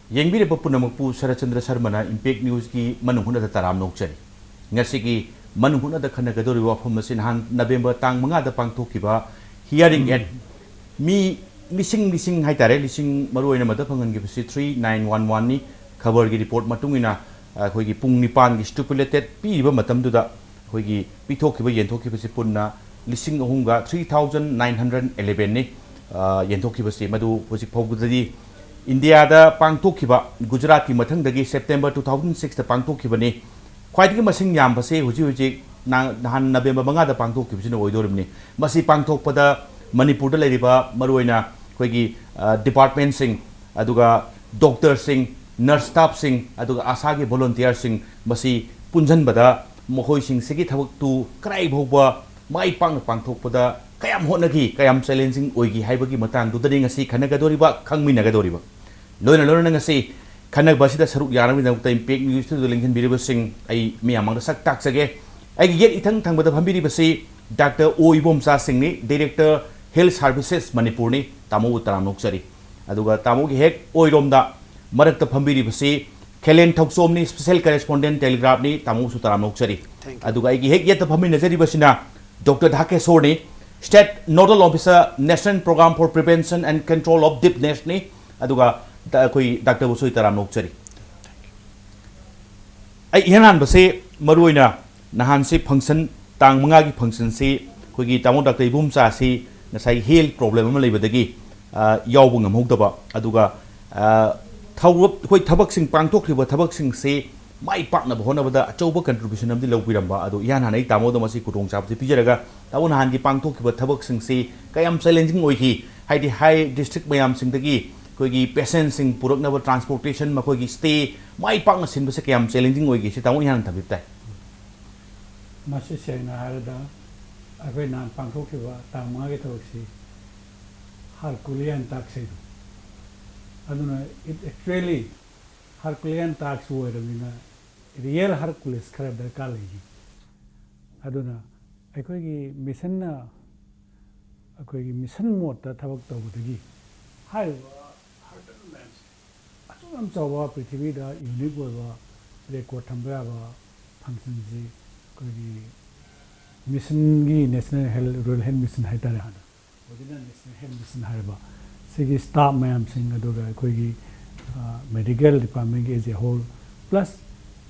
Yengbi Punamapu Sarachandra Sarmana, Impact News ki Manung the Taram Nokchari. Ngasiki Manung the Kanagadori Wafumasin Han, November Tang Manga the Pangtokiba, hearing at me missing Haitare, missing Maru in a Madapangan give 3911 ni, cover report Matungina, Hogi Pungipan, stipulated P. Matam to the Hogi Pitokiba Yentoki Puna, Lissing Hunga 3911 ni, Yentoki Madu was Pogudi. India da Pangtokiba, Gujarat ki mathang dagi September 2006 da Pangtokiba ni khwai gi masing yam base huji han November manga da Pangtokiba sina oidorim ni masi Pangtokpada Manipur da leriba maroina khoi gi department sing aduga doctor sing nurse staff sing aduga asa gi volunteer sing masi punjan bada mohoi sing sigi thabak tu krai bhoba mai Pangtokpada kayam honagi kayam challenging oigi haibagi matang du dring asi khanagadoriba khangminagadoriba Lona ngasi Kanak Basida Saruk Yarami with the Impact News to the Lincoln Biriba Sing, a me among the Sak Tax again. I get it with the Pambiri Basi, Dr. Oibom Sasingni, Director Health Services Manipurni, Tamu Taramnoksari. Aduga Tamuki Hek, Oiromda, Marak the Pambiri Basi, Kellen Toksomni, Special Correspondent Telegraph, Tamu Taramnoksari. Aduga Hek yet the Pamina Basina, Dr. Dhake Sorni, State Nodal Officer, National Program for Prevention and Control of Deep Nashni, Aduga. Dr. Busui Taram Nokchari. I Yanan Base Maruina Nahansi function Tang Mangagi function si Kugi Tamo Dr. Bumsa si Nasai Hill problem Malibadagi Yawung Mugdaba Aduga Tawup Tabaxing Pangtok River Tabaxing say my partner Honavada Choba contribution of the Lopiramba Adu Yanani Tamo the Masi Kutong Chap the Pijaraga Tawunhandi Pangtok Tabaxing say Kayam challenging Oiki Heidi High District Mayam Singtagi Kogi patients in Puruknava transportation, Makogi stay, my partners in Basakam challenging Wigi, Sitawian Tabita. Masisena Harada, Avenan Pankokiva, Tamagatoxi, Herculean taxi. I don't know, it actually Herculean tax word, I mean, real Hercules crab the college. I don't know, I could mission mode that Tabak Tabutagi. Hi. I'm so happy to be the unique record Tambra function. Mission National Health Rural Health Mission Haitarahan. National Health Mission Harba. Sigi staff mayam sing adoga koigi medical department as a whole plus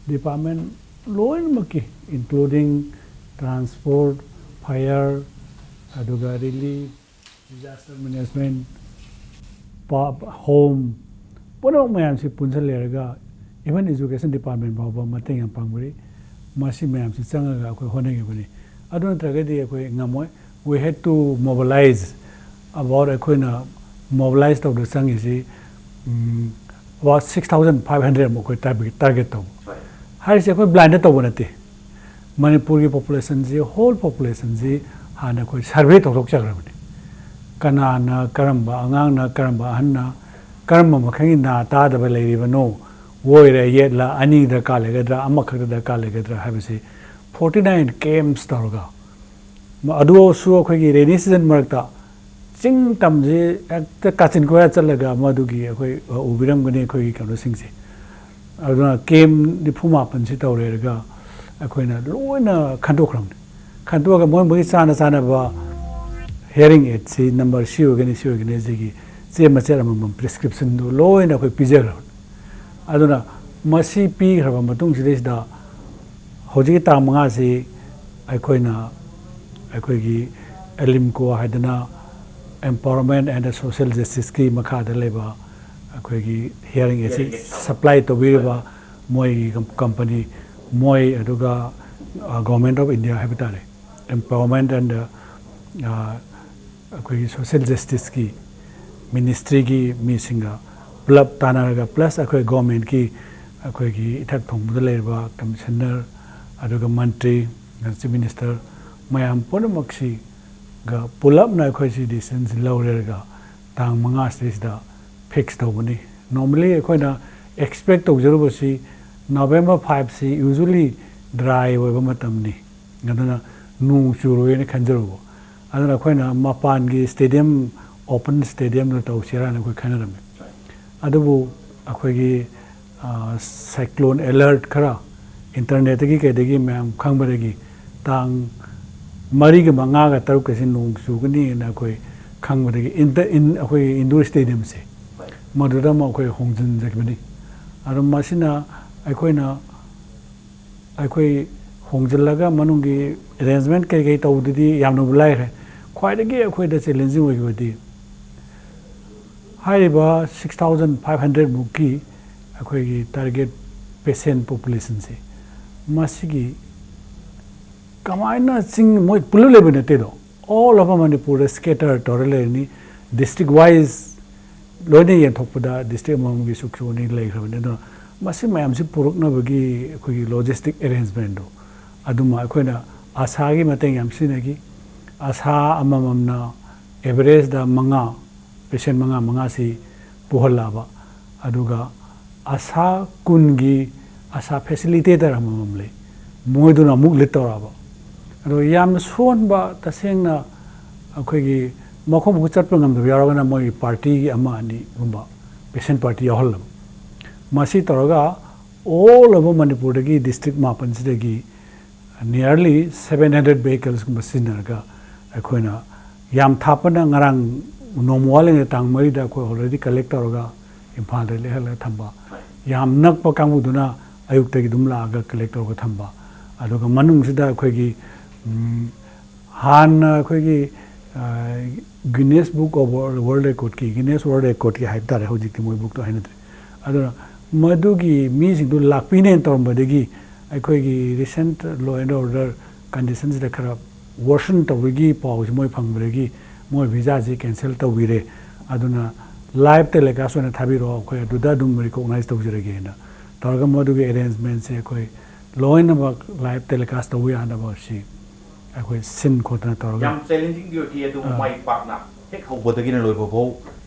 department law and maki including transport, fire, adoga relief, disaster management, home. One mayam si punsa lerga even education department baba mateng ang pangmuri masi mayam si changa ko honegi bani adon tragedy ko ngamoy we had to mobilize about ko na mobilized of the sang is about 6,500 mo ko target to har se ko blind to bonate Manipur ki population ji whole population ji hana ko survey to rok chagra bani kana na karamba angang na karamba hanna Karma Makina Tada Valivano, Warrior yet la Ani the Kalegadra, Amakaka the Kalegadra, have say 49 km Starga. Adu Suo Quaki, Renissan Marta, Sing Tamzi at the Katin Quatsalaga, Madugi, Ubiram Gune Quaki, Singsi. Aduna came the Puma and Sita Rega, Aquina, Luina Kantokram. Kantoka Mombui Sana Sanaba hearing it, see number Shu Ganisi. Say Maceram prescription do low in a pizza. I don't know, Masi P. Ramatung is the Hojita Mangasi, Aquina, Aquigi, Elimco, Hadana, Empowerment and Social Justice Scheme, Makada Labor, Aquigi, hearing a supply to Viriva, Moi company, Moi Aduga, Government of India Habitat, Empowerment and Social Justice Scheme. Ministry ki misinga club tanaraga plus akoi government ki akoi ki ithak thongda leba commissioner aduga mantri chief minister mayam ponamaksi ga pulap na akoi si decisions lawrega tang manga stage da fix tawbani normally akoi na expect tawjaru si November 5 si usually dry oiba matamni ngadana nu churoi ne khanjaru adana akoi na mapan gi stadium open stadium no tau sira na ko khanarame adubu ꯑꯩꯈꯣꯏꯒꯤ cyclone alert ꯈꯔ ꯏꯟꯇꯔꯅꯦꯠꯇꯒꯤ ꯀꯩꯗꯒꯤ ꯃꯌꯥꯝ ꯈꯪꯕꯗꯒꯤ ꯇꯥꯡ 4ꯒ 5ꯒ 6ꯒꯁꯤ ꯅꯣꯡ ꯆꯨꯒꯅꯤꯅ ꯑꯩꯈꯣꯏ ꯈꯪꯕꯗꯒꯤ ꯑꯩꯈꯣꯏ ꯏꯟꯗꯣꯔ ꯁ꯭ꯇꯦꯗꯤꯌꯝꯁꯦ ꯃꯗꯨꯗ ꯑꯃꯨꯛ ꯑꯩꯈꯣꯏ ꯍꯣꯡꯖꯤꯟꯖꯈꯤꯕꯅꯤ ꯑꯗꯣ ꯃꯁꯤꯅ ꯑꯩꯈꯣꯏ ꯍꯣꯡꯖꯤꯜꯂꯒ ꯃꯅꯨꯡꯒꯤ ꯑꯦꯔꯦꯟꯖꯃꯦꯟꯠ ꯀꯩ ꯇꯧꯕꯗꯨꯗꯤ ꯌꯥꯝꯅꯕꯨ ꯂꯥꯏꯈ꯭ꯔꯦ ꯈ꯭ꯋꯥꯏꯗꯒꯤ ꯑꯩꯈꯣꯏꯗ ꯆꯦꯂꯦꯟꯖꯤꯡ ꯑꯣꯏꯈꯤꯕꯗꯤ ꯍꯥꯏꯔꯤꯕ 6,500 ꯃꯨꯛꯀꯤ ꯑꯩꯈꯣꯏꯒꯤ ꯇꯥꯔꯒꯦꯠ ꯄꯦꯁꯦꯟꯠ ꯄꯣꯄꯨꯂꯦꯁꯟꯁꯦ ꯃꯁꯤꯒꯤ ꯀꯃꯥꯏꯅ ꯃꯣꯏ ꯄꯨꯜꯂꯞ ꯂꯩꯕ ꯅꯠꯇꯦꯗꯣ ꯑꯣꯜ ꯑꯣꯚꯔ ꯃꯅꯤꯄꯨꯔꯗ ꯁ꯭ꯀꯦꯇꯔ ꯇꯧꯔ ꯂꯩꯔꯅꯤ ꯗꯤꯁꯇ꯭ꯔꯤꯛ ꯋꯥꯏꯁ ꯂꯣꯏꯅ ꯌꯦꯟꯊꯣꯛꯄꯗ ꯗꯤꯁꯇ꯭ꯔꯤꯛ ꯑꯃꯃꯝꯒꯤ ꯁꯨꯛꯁꯨꯅꯤ ꯂꯩꯈ꯭ꯔꯕꯅꯤ ꯑꯗꯨꯅ ꯃꯁꯤ ꯃꯌꯥꯝꯁꯤ ꯄꯨꯔꯛꯅꯕꯒꯤ ꯑꯩꯈꯣꯏꯒꯤ ꯂꯣꯖꯤꯁꯇꯤꯛ ꯑꯦꯔꯦꯟꯖꯃꯦꯟꯠꯗꯣ ꯑꯗꯨꯃ ꯑꯩꯈꯣꯏꯅ ꯑꯁꯥꯒꯤ ꯃꯇꯦꯡ ꯌꯥꯝ ꯁꯤꯖꯤꯟꯅꯈꯤ ꯑꯁꯥ ꯑꯃꯃꯝꯅ ꯑꯦꯚꯔꯦꯖꯗ 5 ꯄꯦꯁꯦꯟꯠ 5ꯁꯤ ꯄꯨꯍꯜꯂꯛꯑꯕ ꯑꯗꯨꯒ ꯑꯁꯥ 10ꯒꯤ ꯑꯁꯥ ꯐꯦꯁꯤꯂꯤꯇꯦꯇꯔ ꯑꯃꯃꯝ ꯂꯩ ꯃꯣꯏꯗꯨꯅ ꯑꯃꯨꯛ ꯂꯤꯗ ꯇꯧꯔꯛꯑꯕ ꯑꯗꯣ ꯌꯥꯝꯅ ꯁꯣꯟꯕ ꯇꯁꯦꯡꯅ ꯑꯩꯈꯣꯏꯒꯤ ꯃꯈꯣꯡ ꯆꯠꯄ ꯉꯝꯗꯕ ꯌꯥꯎꯔꯒꯅ ꯃꯣꯏꯒꯤ ꯄꯥꯔꯇꯤꯒꯤ 1-2ꯒꯨꯝꯕ ꯄꯦꯁꯦꯟꯠ ꯄꯥꯔꯇꯤ ꯌꯥꯎꯍꯜꯂꯕ ꯃꯁꯤ ꯇꯧꯔꯒ ꯑꯣꯜ ꯑꯣꯚꯔ ꯃꯅꯤꯄꯨꯔꯗꯒꯤ ꯗꯤꯁꯇ꯭ꯔꯤꯛ 9ꯁꯤꯗꯒꯤ ꯅꯤꯌꯔꯂꯤ 700 ꯚꯦꯍꯤꯀꯜꯁꯀꯨꯝꯕ ꯁꯤꯖꯤꯟꯅꯔꯒ ꯑꯩꯈꯣꯏꯅ ꯌꯥꯝ ꯊꯥꯞꯄꯅ ꯉꯔꯥꯡ ꯅꯣꯡꯃ ꯋꯥꯠꯂꯤꯉꯩ ꯇꯥꯡ 4ꯗ ꯑꯩꯈꯣꯏ ꯑꯣꯜꯔꯦꯗꯤ ꯀꯂꯦꯛ ꯇꯧꯔꯒ ꯏꯝꯐꯥꯜꯗ ꯂꯩꯍꯜꯂꯒ ꯊꯝꯕ ꯌꯥꯝ ꯅꯛꯄ ꯀꯥꯡꯕꯨꯗꯨꯅ ꯑꯌꯨꯛꯇꯒꯤ ꯑꯗꯨꯝ ꯂꯥꯛꯑꯒ ꯀꯂꯦꯛ ꯇꯧꯔꯒ ꯊꯝꯕ ꯑꯗꯨꯒ ꯃꯅꯨꯡꯁꯤꯗ ꯑꯩꯈꯣꯏꯒꯤ ꯍꯥꯟꯅ ꯑꯩꯈꯣꯏꯒꯤ ꯒꯤꯅꯦꯁ ꯕꯨꯛ ꯑꯣꯐ ꯋꯥꯔꯜ ꯔꯦꯀꯣꯔꯗꯀꯤ ꯒꯤꯅꯦꯁ ꯋꯥꯔꯜ ꯔꯦꯀꯣꯔꯗꯀꯤ ꯍꯥꯏꯕ ꯇꯥꯔꯦ ꯍꯧꯖꯤꯛꯇꯤ ꯃꯣꯏ ꯕꯨꯛꯇꯣ ꯍꯥꯏꯅꯗ꯭ꯔꯦ ꯑꯗꯨꯅ ꯃꯗꯨꯒꯤ ꯃꯤꯁꯤꯡꯗꯨ ꯂꯥꯛꯄꯤꯅꯦꯅ ꯇꯧꯔꯝꯕꯗꯒꯤ ꯑꯩꯈꯣꯏꯒꯤ ꯔꯤꯁꯦꯟꯠ ꯂꯣ ꯑꯦꯟ ꯑꯣꯔꯗꯔ ꯀꯟꯗꯤꯁꯟꯁꯤꯗ ꯈꯔ ꯋꯥꯔꯁꯟ ꯇꯧꯕꯒꯤ ꯄꯥꯎꯁꯤ ꯃꯣꯏ ꯐꯪꯕꯗꯒꯤ ꯃꯣꯏ ꯚꯤꯖꯥꯁꯤ ꯀꯦꯟꯁꯦꯜ ꯇꯧꯕꯤꯔꯦ ꯑꯗꯨꯅ ꯂꯥꯏꯚ ꯇꯦꯂꯤꯀꯥꯁ ꯑꯣꯏꯅ ꯊꯥꯕꯤꯔꯛꯑꯣ ꯑꯩꯈꯣꯏ ꯑꯗꯨꯗ ꯑꯗꯨꯝ ꯔꯤꯀꯣꯛꯅꯥꯏꯖ ꯇꯧꯖꯔꯒꯦꯅ ꯇꯧꯔꯒ ꯃꯗꯨꯒꯤ ꯑꯦꯔꯦꯟꯖꯃꯦꯟꯠꯁꯦ ꯑꯩꯈꯣꯏ ꯂꯣꯏꯅꯃꯛ ꯂꯥꯏꯚ ꯇꯦꯂꯤꯀꯥꯁ ꯇꯧꯕ ꯌꯥꯅꯕ ꯁꯤ ꯑꯩꯈꯣꯏ ꯁꯤꯟ ꯈꯣꯠꯇꯅ ꯇꯧꯔꯒ ꯌꯥꯝ ꯆꯦꯂꯦꯟꯖꯤꯡ ꯑꯣꯏꯈꯤ ꯑꯗꯨꯕꯨ ꯃꯥꯏ ꯄꯥꯛꯅ ꯍꯦꯛ ꯍꯧꯕꯗꯒꯤꯅ ꯂꯣꯏꯕꯐꯥꯎ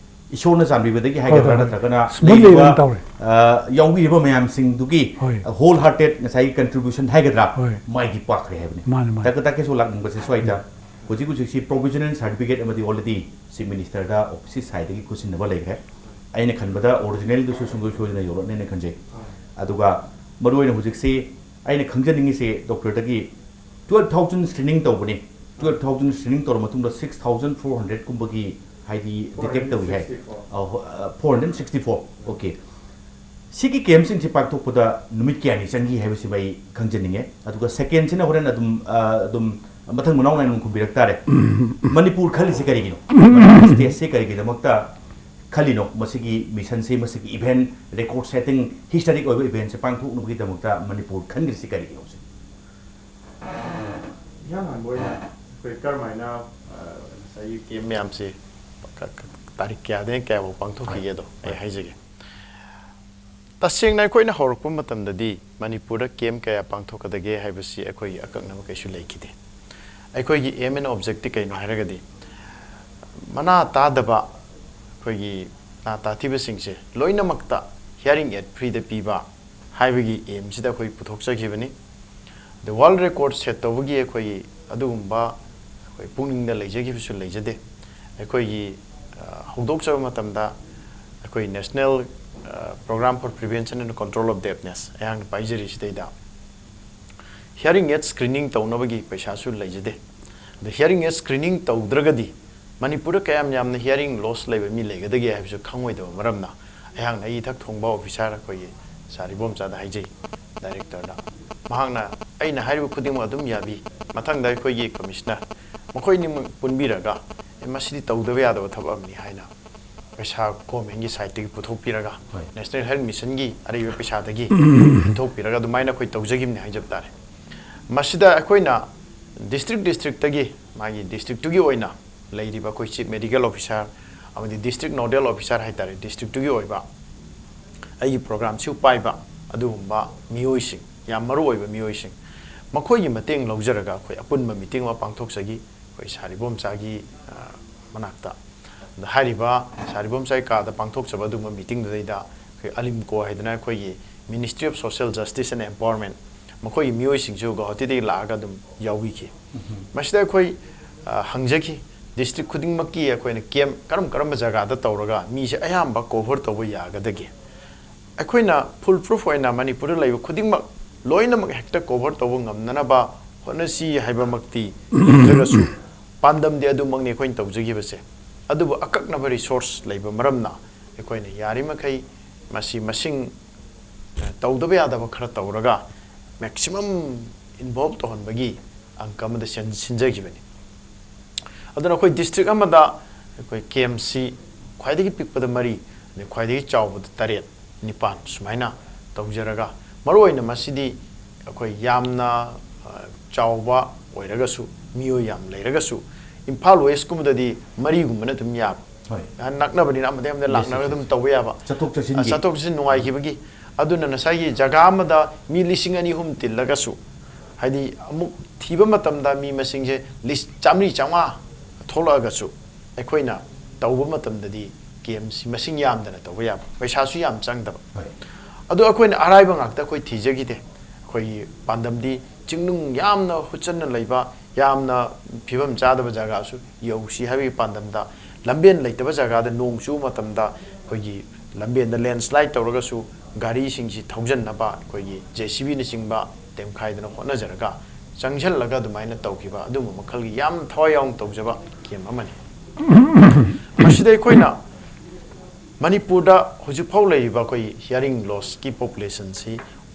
ꯏꯁꯣꯔꯅ ꯆꯥꯟꯕꯤꯕꯗꯒꯤ ꯍꯥꯏꯒꯗ꯭ꯔꯥ ꯅꯠꯇ꯭ꯔꯒꯅ ꯂꯩꯔꯤꯕ ꯌꯥꯎꯕꯤꯔꯤꯕ ꯃꯌꯥꯝꯁꯤꯡꯗꯨꯒꯤ ꯍꯣꯜ ꯍꯥꯔꯇꯦꯠ ꯉꯁꯥꯏꯒꯤ ꯀꯟꯇ꯭ꯔꯤꯕ꯭ꯌꯨꯁꯟ ꯍꯥꯏꯒꯗ꯭ꯔꯥ ꯃꯥꯏꯒꯤ ꯄꯥꯛꯈ꯭ꯔꯦ ꯍꯥꯏꯕꯅꯤ ꯇꯛꯀꯦꯁꯨ ꯂꯥꯛꯅꯤꯡꯕꯁꯦ ꯁ꯭ꯋꯥꯏꯗ ꯍꯧꯖꯤꯛꯁꯤ ꯄ꯭ꯔꯣꯕꯤꯖꯅꯦꯜ ꯁꯥꯔꯇꯤꯐꯤꯀꯦꯠ ꯑꯃꯗꯤ ꯑꯣꯜꯔꯦꯗꯤ ꯆꯤꯐ ꯃꯤꯅꯤꯁꯇꯔꯗ ꯑꯣꯐꯤꯁꯀꯤ ꯁꯥꯏꯗꯒꯤ ꯈꯨꯠꯁꯤꯟꯅꯕ ꯂꯩꯈ꯭ꯔꯦ ꯑꯩꯅ ꯈꯟꯕꯗ ꯑꯣꯔꯤꯖꯤꯅꯦꯜꯗꯨꯁꯨ ꯁꯨꯡꯁꯣꯏ ꯁꯣꯏꯗꯅ ꯌꯧꯔꯛꯅꯦꯅ ꯈꯟꯖꯩ ꯑꯗꯨꯒ ꯃꯔꯨꯑꯣꯏꯅ ꯍꯧꯖꯤꯛꯁꯤ ꯑꯩꯅ ꯈꯪꯖꯅꯤꯡꯉꯤꯁꯦ ꯗꯣꯛꯇꯔꯗꯒꯤ 12,000 ꯁ꯭ꯀ꯭ꯔꯤꯅꯤꯡ ꯇꯧꯕꯅꯤ 12,000 ꯁ꯭ꯀ꯭ꯔꯤꯅꯤꯡ ꯇꯧꯔ ꯃꯇꯨꯡꯗ 6,400 ꯀꯨꯝꯕꯒꯤ ꯍꯥꯏꯗꯤ ꯗꯤꯇꯦꯛ ꯇꯧꯏ ꯍꯥꯏ 464 ꯑꯣꯀꯦ ꯁꯤꯒꯤ ꯀꯦꯝꯞꯁꯤꯡꯁꯤ ꯄꯥꯡꯊꯣꯛꯄꯗ ꯅꯨꯃꯤꯠ ꯀꯌꯥꯅꯤ ꯆꯪꯈꯤ ꯍꯥꯏꯕꯁꯤꯃ ꯑꯩ ꯈꯪꯖꯅꯤꯡꯉꯦ ꯑꯗꯨꯒ ꯁꯦꯀꯦꯟꯁꯤꯅ ꯍꯣꯔꯦꯟ ꯑꯗꯨꯝ ꯃꯊꯪ ꯃꯅꯥꯎ ꯅꯥꯏꯅ ꯈꯨꯝꯕꯤꯔꯛ ꯇꯥꯔꯦ ꯃꯅꯤꯄꯨꯔ ꯈꯜꯂꯤꯁꯤ ꯀꯔꯤꯒꯤꯅꯣ ꯁ꯭ꯇꯦꯠꯁꯤ ꯀꯔꯤꯒꯤꯗꯃꯛꯇ ꯈꯜꯂꯤꯅꯣ ꯃꯁꯤꯒꯤ ꯃꯤꯁꯟꯁꯤ ꯃꯁꯤꯒꯤ ꯏꯚꯦꯟꯠ ꯔꯦꯀꯣꯔꯗ ꯁꯦꯇꯤꯡ ꯍꯤꯁꯇꯣꯔꯤꯛ ꯑꯣꯏꯕ ꯏꯚꯦꯟꯠꯁꯦ ꯄꯥꯡꯊꯣꯛꯅꯕꯒꯤꯗꯃꯛꯇ ꯃꯅꯤꯄꯨꯔ ꯈꯟꯈ꯭ꯔꯤꯁꯤ ꯀꯔꯤꯒꯤꯅꯣ ꯏꯍꯥꯟ ꯍꯥꯟꯕ ꯑꯣꯏꯅ ꯑꯩꯈꯣꯏ ꯀꯔꯝꯍꯥꯏꯅ ꯉꯁꯥꯏꯒꯤ ꯀꯦꯝꯞ ꯃꯌꯥꯝꯁꯦ ꯇꯥꯔꯤꯛ ꯀꯌꯥꯗꯒꯤ ꯀꯌꯥꯐꯥꯎ ꯄꯥꯡꯊꯣꯛꯈꯤꯒꯦꯗꯣ ꯑꯩ ꯍꯥꯏꯖꯒꯦ तसेंना अखोइना हौरक्प मतमददि मणिपुर केम कया पांथोकदगे हाइबसी अखोइ अकक्नब कैसु लेखिदे अखोइगी एम एंड ऑब्जेक्टिव कैनो हाइरगदि मना तादबा अखोइगी ना ताथिबसिंगसे लोइनमक्ता हियरिंग एड फ्री द पीबा हाइबगी एम सिदा अखोइ पुथोकसगिबनि द वर्ल्ड रिकॉर्ड सेट तौबगी अखोइ अदुगुंबा अखोइ पुंगनिंगदा लेजगिबसु लेजदे अखोइगी हौदोकचब मतमदा अखोइ national program for prevention and control of deafness ayang paijeri sidaida hearing aid screening taunabagi paisa su leijade the hearing aid screening taudragadi manipur kayam yamna hearing loss leba mi legadagi haibsu khangoi da maramna ayang ai thak thongba officer koi saribom chada haijei director da mahangna aina haribu khuding adum yabi mathang da koi gi commissioner makoi ni punbiraga masidi taudabe yada thabam ni haina पैसा government की side की पुथोपीरगा national health mission की Arab पैसा दगी पुथोपीरगा दुमाइना कोई तौजगिमने हाइजब तारे मसिदा अखोइना district तगी मागी district तुगी ओइना लेरिबा कोई चीफ मेडिकल ऑफिसर अमदि डिस्ट्रिक्ट नोडल ऑफिसर हाइतारे डिस्ट्रिक्ट तुगी ओइबा आई प्रोग्राम सु पाइबा अदुगुंबा मियोइसिंग याम मरु ओइबा मियोइसिंग मखोइगी मतेंग लौजरगा कोई अपुनबा मीटिंग वा पांगथोकसगी कोई सारिबोम चागी मनाक्ता हारिबा सारिबोम साइ का द पांगथोक सबदुम मीटिंग दुदैदा अलिम को हाइदना खोइ ministry of social justice and empowerment मखोइ मियोइ सिंगजु गहति दे लागा दुम याविखि मसिदा खोइ हंगजखि डिस्ट्रिक्ट खुदिंग मक्की खोइना केम करम जगह दा तौरगा मी से अयाम बा कवर तौबो यागदगे ꯑꯩꯈꯣꯏꯅ ꯐꯨꯜ ꯄ꯭ꯔꯨꯐ ꯑꯣꯏꯅ ꯃꯅꯤꯄꯨꯔꯗ ꯂꯩꯕ ꯈꯨꯗꯤꯡꯃꯛ ꯂꯣꯏꯅꯃꯛ ꯍꯦꯛꯇ ꯀꯣꯚꯔ ꯇꯧꯕ ꯉꯝꯅꯅꯕ ꯍꯣꯠꯅꯁꯤ ꯍꯥꯏꯕꯃꯛꯇꯤ ꯌꯦꯡꯖꯔꯁꯨ ꯄꯥꯟꯗꯝꯗꯤ ꯑꯗꯨꯃꯛꯅꯤ ꯑꯩꯈꯣꯏꯅ ꯇꯧꯖꯈꯤꯕꯁꯦ ꯑꯗꯨꯕꯨ ꯑꯀꯛꯅꯕ ꯔꯤꯁꯣꯔꯁ ꯂꯩꯕ ꯃꯔꯝꯅ ꯑꯩꯈꯣꯏꯅ ꯌꯥꯔꯤꯃꯈꯩ ꯃꯁꯤ ꯃꯁꯤꯡ ꯇꯧꯗꯕ ꯌꯥꯗꯕ ꯈꯔ ꯇꯧꯔꯒ ꯃꯦꯛꯁꯤꯃꯝ ꯏꯟꯚꯣꯜꯕ ꯇꯧꯍꯟꯕꯒꯤ ꯑꯪꯀ ꯑꯃꯗ ꯁꯤꯟꯖꯈꯤꯕꯅꯤ ꯑꯗꯨꯅ ꯑꯩꯈꯣꯏ ꯗꯤꯁꯇ꯭ꯔꯤꯛ ꯑꯃꯗ ꯑꯩꯈꯣꯏ ꯀꯦꯝꯞꯁꯤ ꯈ꯭ꯋꯥꯏꯗꯒꯤ ꯄꯤꯛꯄꯗ 3 ꯑꯗꯩ ꯈ꯭ꯋꯥꯏꯗꯒꯤ ꯆꯥꯎꯕꯗ 7 9 ꯁꯨꯃꯥꯏꯅ ꯇꯧꯖꯔꯒ ꯃꯔꯨꯑꯣꯏꯅ ꯃꯁꯤꯗꯤ ꯑꯩꯈꯣꯏ ꯌꯥꯝꯅ ꯆꯥꯎꯕ ꯑꯣꯏꯔꯒꯁꯨ ꯃꯤꯑꯣꯏ ꯌꯥꯝ ꯂꯩꯔꯒꯁꯨ ꯏꯝꯐꯥꯜ ꯋꯦꯁ ꯀꯨꯝꯕꯗꯗꯤ 3ꯒꯨꯝꯕꯅ ꯑꯗꯨꯝ ꯌꯥꯕ ꯅꯛꯅꯕꯅꯤꯅ ꯑꯃꯗ ꯂꯥꯛꯅꯔꯒ ꯑꯗꯨꯝ ꯇꯧꯕ ꯌꯥꯕ ꯆꯠꯊꯣꯛ ꯆꯠꯁꯤꯟ ꯅꯨꯡꯉꯥꯏꯈꯤꯕꯒꯤ ꯑꯗꯨꯅ ꯉꯁꯥꯏꯒꯤ ꯖꯒꯥ ꯑꯃꯗ ꯃꯤ 2,000-3,000 ꯇꯤꯜꯂꯒꯁꯨ ꯍꯥꯏꯗꯤ ꯑꯃꯨꯛ ꯊꯤꯕ ꯃꯇꯝꯗ ꯃꯤ ꯃꯁꯤꯡꯁꯦ 100-150 ꯊꯣꯛꯂꯛꯑꯒꯁꯨ ꯑꯩꯈꯣꯏꯅ ꯇꯧꯕ ꯃꯇꯝꯗꯗꯤ ꯀꯦꯝꯞꯁꯤ ꯃꯁꯤꯡ ꯌꯥꯝꯗꯅ ꯇꯧꯕ ꯌꯥꯕ ꯄꯩꯁꯥꯁꯨ ꯌꯥꯝ ꯆꯪꯗꯕ ꯑꯗꯣ ꯑꯩꯈꯣꯏꯅ ꯑꯔꯥꯏꯕ ꯉꯥꯛꯇ ꯑꯩꯈꯣꯏ ꯊꯤꯖꯈꯤꯗꯦ ꯑꯩꯈꯣꯏꯒꯤ ꯄꯥꯟꯗꯝꯗꯤ ꯆꯤꯡꯅꯨꯡ ꯌꯥꯝꯅ ꯍꯨꯠꯆꯟꯅ ꯂꯩꯕ ꯌꯥꯝꯅ ꯐꯤꯕꯝ ꯆꯥꯗꯕ ꯖꯒꯥꯁꯨ ꯌꯧꯁꯤ ꯍꯥꯏꯕꯒꯤ ꯄꯥꯟꯗꯝꯗ ꯂꯝꯕꯦꯟ ꯂꯩꯇꯕ ꯖꯒꯥꯗ ꯅꯣꯡ ꯆꯨꯕ ꯃꯇꯝꯗ ꯑꯩꯈꯣꯏꯒꯤ ꯂꯝꯕꯦꯟꯗ ꯂꯦꯟꯁ꯭ꯂꯥꯏꯗ ꯇꯧꯔꯒꯁꯨ ꯒꯥꯔꯤꯁꯤꯡꯁꯤ ꯊꯧꯖꯟꯅꯕ ꯑꯩꯈꯣꯏꯒꯤ JCBꯅꯆꯤꯡꯕ ꯇꯦꯝꯈꯥꯏꯗꯅ ꯍꯣꯠꯅꯖꯔꯒ ꯆꯪꯁꯤꯜꯂꯒ ꯑꯗꯨꯃꯥꯏꯅ ꯇꯧꯈꯤꯕ ꯑꯗꯨꯒꯨꯝꯕ ꯃꯈꯜꯒꯤ ꯌꯥꯝ ꯊꯋꯥꯏ ꯌꯥꯎꯅ ꯇꯧꯖꯕ ꯀꯦꯝꯞ ꯑꯃꯅꯤ ꯃꯁꯤꯗ ꯑꯩꯈꯣꯏꯅ ꯃꯅꯤꯄꯨꯔꯗ ꯍꯧꯖꯤꯛꯐꯥꯎ ꯂꯩꯔꯤꯕ ꯑꯩꯈꯣꯏ ꯍꯤꯌꯔꯤꯡ ꯂꯣꯁꯀꯤ ꯄꯣꯄꯨꯂꯦꯁꯟꯁꯤ